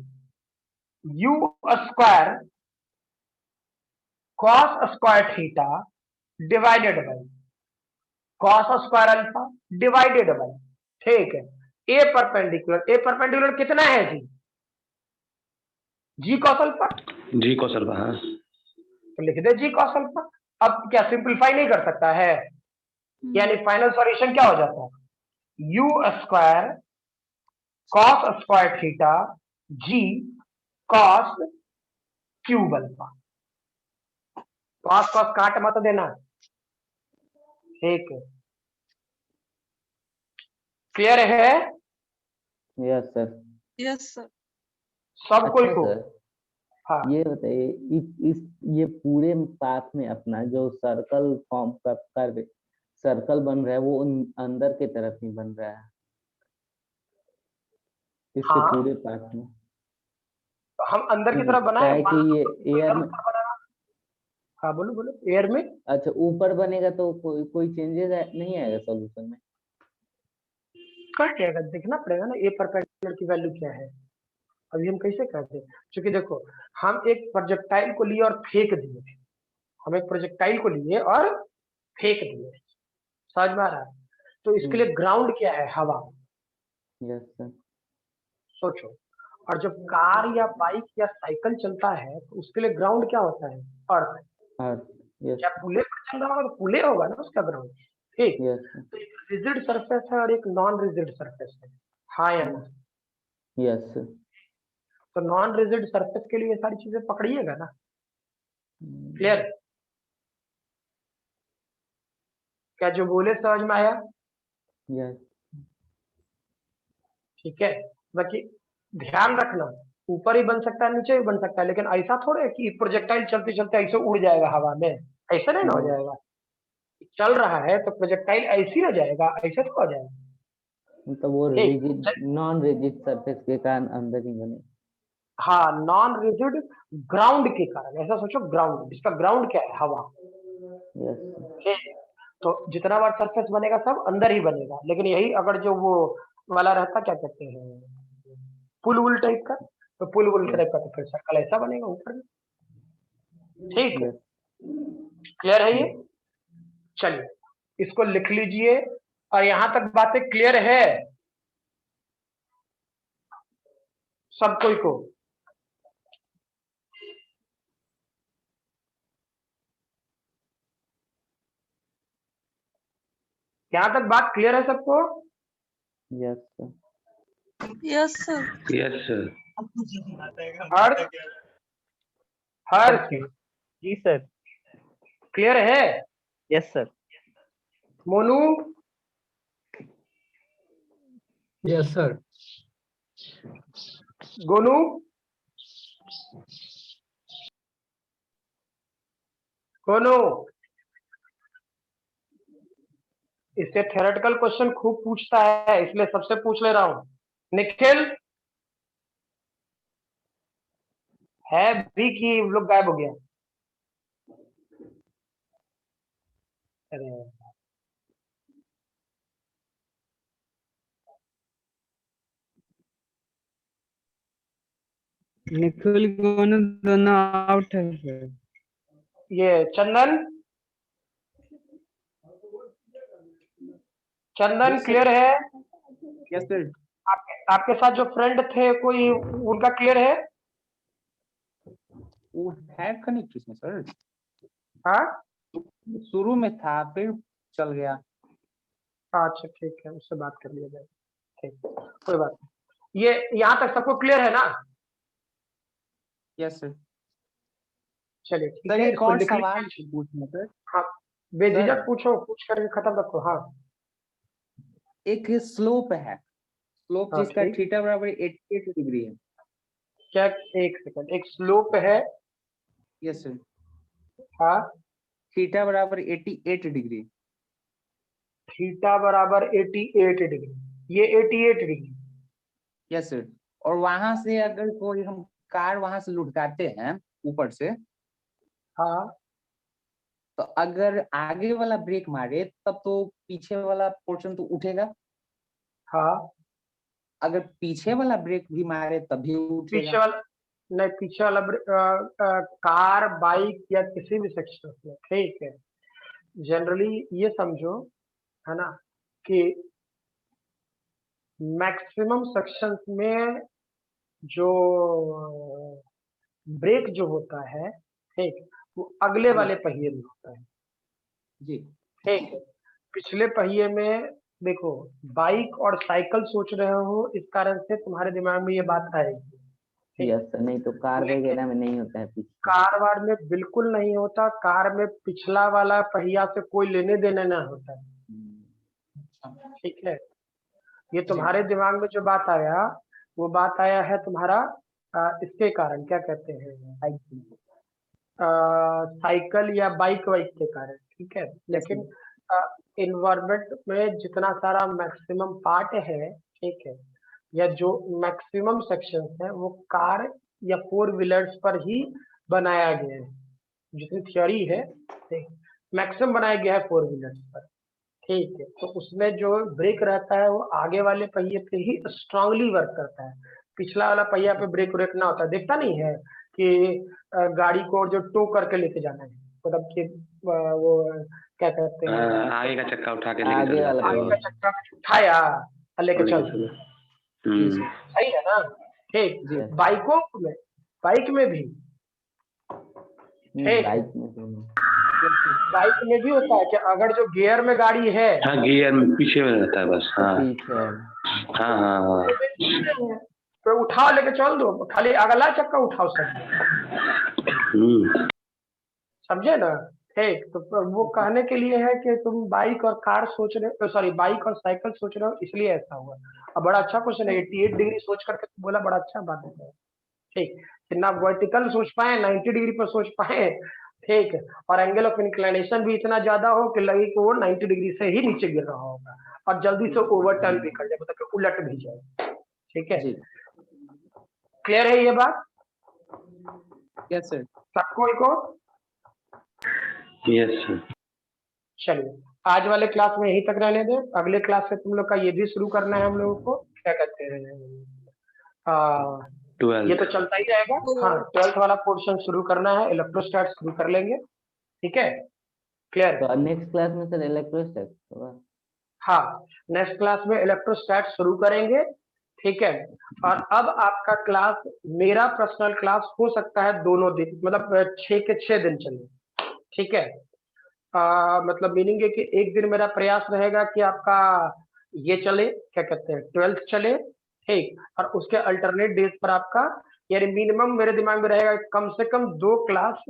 u square cos square theta divided by cos square alpha divided by, ठीक है, ए परपेंडिकुलर कितना है जी cos अल्फा, जी कॉस अल्फा, हाँ। तो लिख दे जी cos अल्फा। अब क्या सिंपलीफाई नहीं कर सकता है, यानी फाइनल सॉल्यूशन क्या हो जाता है, u square cos square theta G cos cube alpha. cos काट मत देना, ठीक है, क्लियर है? Yes sir. Yes sir. सब कोई को? सर हाँ, ये बताइए इस ये पूरे पाथ में अपना जो सर्कल फॉर्म कर सर्कल बन रहा है वो अंदर की तरफ ही बन रहा है इसके हाँ, पूरे पाथ में। तो हम अंदर की तरफ बनाए है कि ये एयर में। हाँ बोलो बोलो, एयर में। अच्छा, ऊपर बनेगा तो कोई चेंजेस नहीं आएगा सॉल्यूशन में? कट जाएगा, देखना पड़ेगा ना ए परपेंडिकुलर की वैल्यू क्या है, अभी हम कैसे कहते हैं, क्योंकि देखो हम एक प्रोजेक्टाइल को लिए और फेंक दिए थे, हम एक प्रोजेक्टाइल को लिए और फेंक दिए, समझ में आ रहा है? तो इसके लिए ग्राउंड क्या है, हवा। Yes sir. सोचो, और जब कार या बाइक या साइकिल चलता है तो उसके लिए ग्राउंड क्या होता है, अर्थ। यस। क्या पुले पर चल रहा होगा तो पुले होगा ना उसका ग्राउंड, ठीक। यस। तो एक रिजिड सरफेस है और एक नॉन रिजिड सरफेस है, हाँ या ना? Yes sir. तो नॉन रिजिड सरफेस के लिए ये सारी चीजें पकड़िएगा ना। क्लियर? क्या जो बोले समझ में आया? यस ठीक है। बाकी ध्यान रखना, ऊपर ही बन सकता है नीचे भी बन सकता है, लेकिन ऐसा थोड़े है कि प्रोजेक्टाइल चलते चलते ऐसे उड़ जाएगा हवा में, ऐसे नहीं ना हो जाएगा। चल रहा है तो प्रोजेक्टाइल ऐसे रह जाएगा, ऐसे तो हो जाएगा। मतलब वो ठीक। रिजिड नॉन रिजिड सरफेस के कारण अंदर ही बने। हाँ, नॉन रिजिड ग्राउंड के कारण, ऐसा सोचो ग्राउंड, इसका ग्राउंड क्या है? हवा। यस ठीक। तो जितना बार सरफेस बनेगा सब अंदर ही बनेगा, लेकिन यही अगर जो वो वाला रहता, क्या कहते हैं, पुल वुल टाइप का, तो पुल वुल टाइप का तो फिर सर्कल ऐसा बनेगा ऊपर में। ठीक है, यस क्लियर है ये? चलिए इसको लिख लीजिए। और यहां तक बातें क्लियर है सब कोई को? यहां तक बात क्लियर है सबको? Yes sir yes sir. Yes sir. Harsh, Harsh ji sir. Clear है? Yes sir. Monu? Yes sir. Gonu? Gonu, इससे थ्योरेटिकल क्वेश्चन खूब पूछता है, इसलिए सबसे पूछ ले रहा हूं। निखिल है भी कि लोग गायब हो गया? अरे निखिल गोनू दोनों आउट है सर। ये चंदन, चंदन क्लियर है? Yes sir. आपके साथ जो फ्रेंड थे कोई, उनका क्लियर है? वो है कनेक्ट इसमें सर, हाँ, शुरू में था फिर चल गया। अच्छा ठीक है, उससे बात कर लिया जाए। ठीक, कोई बात नहीं। ये यहाँ तक सबको क्लियर है ना? Yes sir. चलिए ठीक सर है, एक इसको और लिख सवाल लीजिए। पूछना सर। हाँ, बेझिझक सर। पूछो, पूछ करके खत्म रखो। हाँ एक स्लोप है, स्लोप हाँ जिसका ठीक। थीटा बराबर 88 डिग्री है। क्या? एक सेकंड, एक स्लोप है। Yes sir. हाँ, थीटा बराबर 88 डिग्री। थीटा बराबर 88 डिग्री, ये 88 डिग्री। Yes sir. और वहां से अगर कोई हम कार वहां से लुढ़काते हैं ऊपर से, हाँ तो अगर आगे वाला ब्रेक मारे तब तो पीछे वाला पोर्शन तो उठेगा, हाँ, अगर पीछे वाला ब्रेक भी मारे तभी पीछे उठेगा। वाला नहीं, पीछे वाला कार बाइक या किसी भी सेक्शन में, ठीक है। जनरली ये समझो, है ना, कि मैक्सिमम सेक्शंस में जो ब्रेक जो होता है, ठीक, वो अगले वाले पहिए में होता है। जी ठीक है, पिछले पहिए में देखो, बाइक और साइकिल सोच रहे हो, इस कारण से तुम्हारे दिमाग में ये बात आएगी। ठीक। यस सर, नहीं तो कार वगैरह में नहीं होता है पीछे। कार वार में बिल्कुल नहीं होता, कार में पिछला वाला पहिया से कोई लेने देने ना होता है। ठीक है, ये तुम्हारे दिमाग में जो बात आया, वो बात आया है तुम्हारा इसके कारण, क्या कहते हैं, साइकिल या बाइक वाइक के कारण। ठीक है, लेकिन इन्वायरमेंट में जितना सारा मैक्सिमम पार्ट है, ठीक है, या जो मैक्सिमम सेक्शंस है, वो कार या फोर व्हीलर्स पर ही बनाया गया है। जितनी थ्योरी है, ठीक, मैक्सिमम बनाया गया है फोर व्हीलर्स पर। ठीक है, तो उसमें जो ब्रेक रहता है वो आगे वाले पहिए पे ही स्ट्रांगली वर्क करता है, पिछला वाला पहिया पे ब्रेक व्रेक ना होता है। देखता नहीं है कि गाड़ी को जो टो करके लेके जाना है, मतलब कि वो क्या कहते हैं, आगे का चक्का उठा के लेके आगे चल वाला जाता है। आगे का चक्का उठाया और लेके चल, हम्म, सही है ना? ठीक, जी। बाइकों में, बाइक में भी, ठीक, बाइक में तो बाइक में भी होता है कि अगर जो गियर में गाड़ी है, हाँ गियर में पीछे में रहता है बस। हाँ पीछे वाला। हाँ हाँ हाँ। तो उठाओ लेके चल दो, खाली अगला चक्का उठाओ सब, समझे ना। ठीक, तो वो कहने के लिए है कि तुम बाइक और कार सोच रहे हो, सॉरी बाइक और साइकिल सोच रहे हो, इसलिए ऐसा हुआ। अब बड़ा अच्छा क्वेश्चन है, 88 डिग्री सोच करके तो बोला, बड़ा अच्छा बात है। ठीक, ना वर्टिकल सोच पाए, 90 डिग्री पर सोच पाए, ठीक, और एंगल ऑफ इंक्लिनेशन भी इतना ज्यादा हो कि लगे कि वो 90 डिग्री से ही नीचे गिर रहा होगा, और जल्दी से ओवरटर्न भी कर जाए, मतलब कि उलट भी जाए। ठीक है, क्लियर है ये बात? Yes sir. सबको को? Yes sir. चलिए, आज वाले क्लास में यहीं तक रहने दें, अगले क्लास से तुम लोग का ये भी शुरू करना है, हम लोगों को क्या कहते हैं, ये तो चलता ही रहेगा। हाँ, 12th वाला पोर्शन शुरू करना है, इलेक्ट्रोस्टैट शुरू कर लेंगे। ठीक है, क्लियर? तो नेक्स्ट क्लास में सर इलेक्ट्रोस्टैट होगा। हाँ, नेक्स्ट क्लास में इलेक्ट्रोस्टैट शुरू करेंगे। ठीक है, और अब आपका क्लास, मेरा पर्सनल क्लास हो सकता है दोनों दिन, मतलब 6 के 6 दिन चले। ठीक है, मतलब मीनिंग है कि एक दिन मेरा प्रयास रहेगा कि आपका ये चले, क्या कहते हैं, 12th चले। ठीक, और उसके अल्टरनेट डेज पर आपका, यानी मिनिमम मेरे दिमाग में रहेगा कम से कम 2 क्लास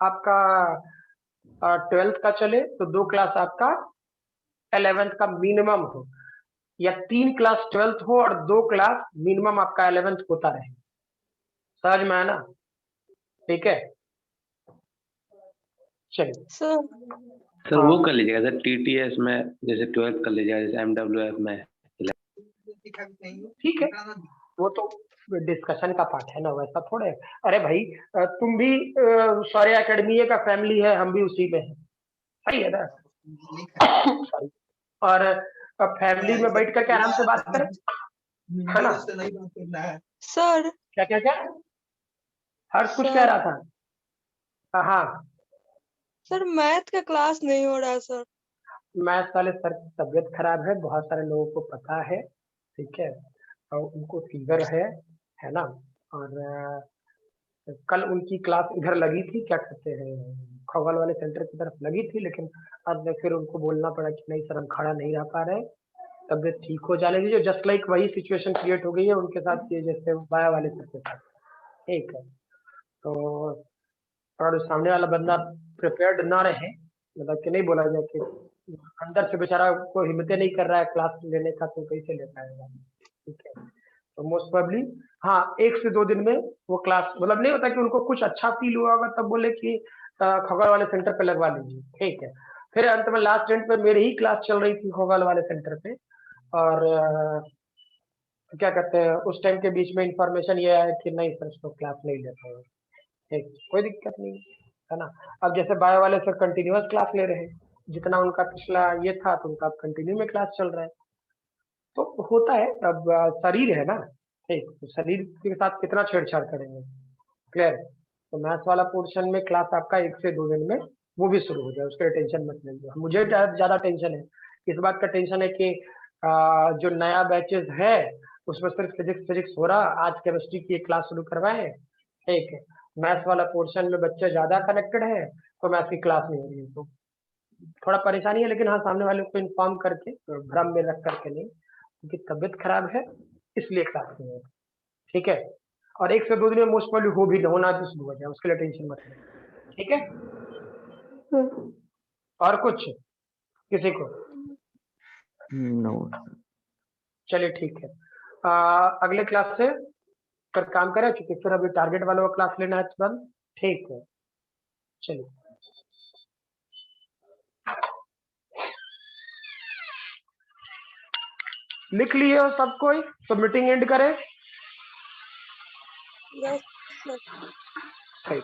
आपका 12th का चले, तो 2 क्लास आपका 11th का मिनिमम हो, या 3 क्लास 12th हो और 2 क्लास मिनिमम आपका 11th होता रहे। समझ में आया ना? ठीक है, चलिए सर वो कर लीजिएगा सर, टीटीएस में जैसे 12th कर लीजिएगा, जैसे एमडब्ल्यूएफ में। ठीक है, वो तो डिस्कशन का पार्ट है ना, वैसा थोड़े। अरे भाई, तुम भी सौर्य एकेडमी का फैमिली है, हम भी उसी में है, सही है ना? सॉरी, और फैमिली में बैठ करके आराम से बात करें, है ना? सर क्या क्या क्या हर्ष कुछ कह रहा था? हाँ, सर मैथ का क्लास नहीं हो रहा सर। मैथ वाले सर की तबीयत खराब है, बहुत सारे लोगों को पता है। ठीक है, और उनको फीवर है ना, और कल उनकी क्लास इधर लगी थी, क्या कहते हैं, खगोल वाले सेंटर की तरफ लगी थी, लेकिन अब फिर उनको बोलना पड़ा कि नहीं सर, हम खड़ा नहीं रह पा रहे, तबीयत ठीक हो जाने दीजिए। जस्ट लाइक वही सिचुएशन क्रिएट हो गई है उनके साथ, ये जैसे बाया वाले सर के साथ। ठीक है, तो और सामने वाला बंदा प्रिपेयर्ड ना रहे, मतलब कि नहीं बोला जाए कि अंदर से बेचारा को हिम्मतें नहीं कर रहा है क्लास लेने का, तो कैसे ले पाएगा। ठीक है, तो मोस्ट प्रोबेबली हाँ 1 से 2 दिन में वो क्लास, मतलब नहीं होता कि उनको कुछ अच्छा फील हुआ होगा तब बोले कि खगोल वाले सेंटर पे लगवा लीजिए। ठीक है, फिर अंत में लास्ट एंड पे मेरी ही क्लास चल रही थी खगोल वाले सेंटर पे, और क्या कहते हैं, उस टाइम के बीच में इंफॉर्मेशन ये आया कि नहीं सर, उसको क्लास नहीं लेते हैं। ठीक, कोई दिक्कत नहीं है ना। अब जैसे बायो वाले सर कंटिन्यूअस क्लास ले रहे हैं, जितना उनका पिछला ये था, तो उनका कंटिन्यू में क्लास चल रहा है, तो होता है। अब शरीर है ना, ठीक, तो शरीर के साथ कितना छेड़छाड़ करेंगे। क्लियर? तो मैथ्स वाला पोर्शन में क्लास आपका 1 से 2 दिन में वो भी शुरू हो जाए, उसके टेंशन मत लीजिए। मुझे ज्यादा टेंशन है, इस बात का टेंशन है कि जो नया बैचेस है उसमें सिर्फ फिजिक्स हो रहा, आज केमिस्ट्री की एक क्लास शुरू करवाए। ठीक है, मैथ्स वाला पोर्शन में बच्चे ज्यादा कनेक्टेड है, तो मैथ्स की क्लास नहीं हो रही है, तो थोड़ा परेशानी है। लेकिन हाँ, सामने वाले को इन्फॉर्म करके, भ्रम में रख करके नहीं, क्योंकि तबीयत खराब है इसलिए क्लास नहीं है। ठीक है, और 1 से 2 दिन में मोस्ट प्रोबेबली हो भी होना भी शुरू हो जाए, उसके लिए टेंशन मत लें। ठीक है, और कुछ किसी को? नो। चलिए ठीक है, अगले क्लास से फिर काम करें, क्योंकि फिर अभी टारगेट वालों का क्लास लेना है तुरंत। ठीक है, चलिए। लिख लिए हो सब कोई, तो मीटिंग एंड करें। Yes sir. ठीक।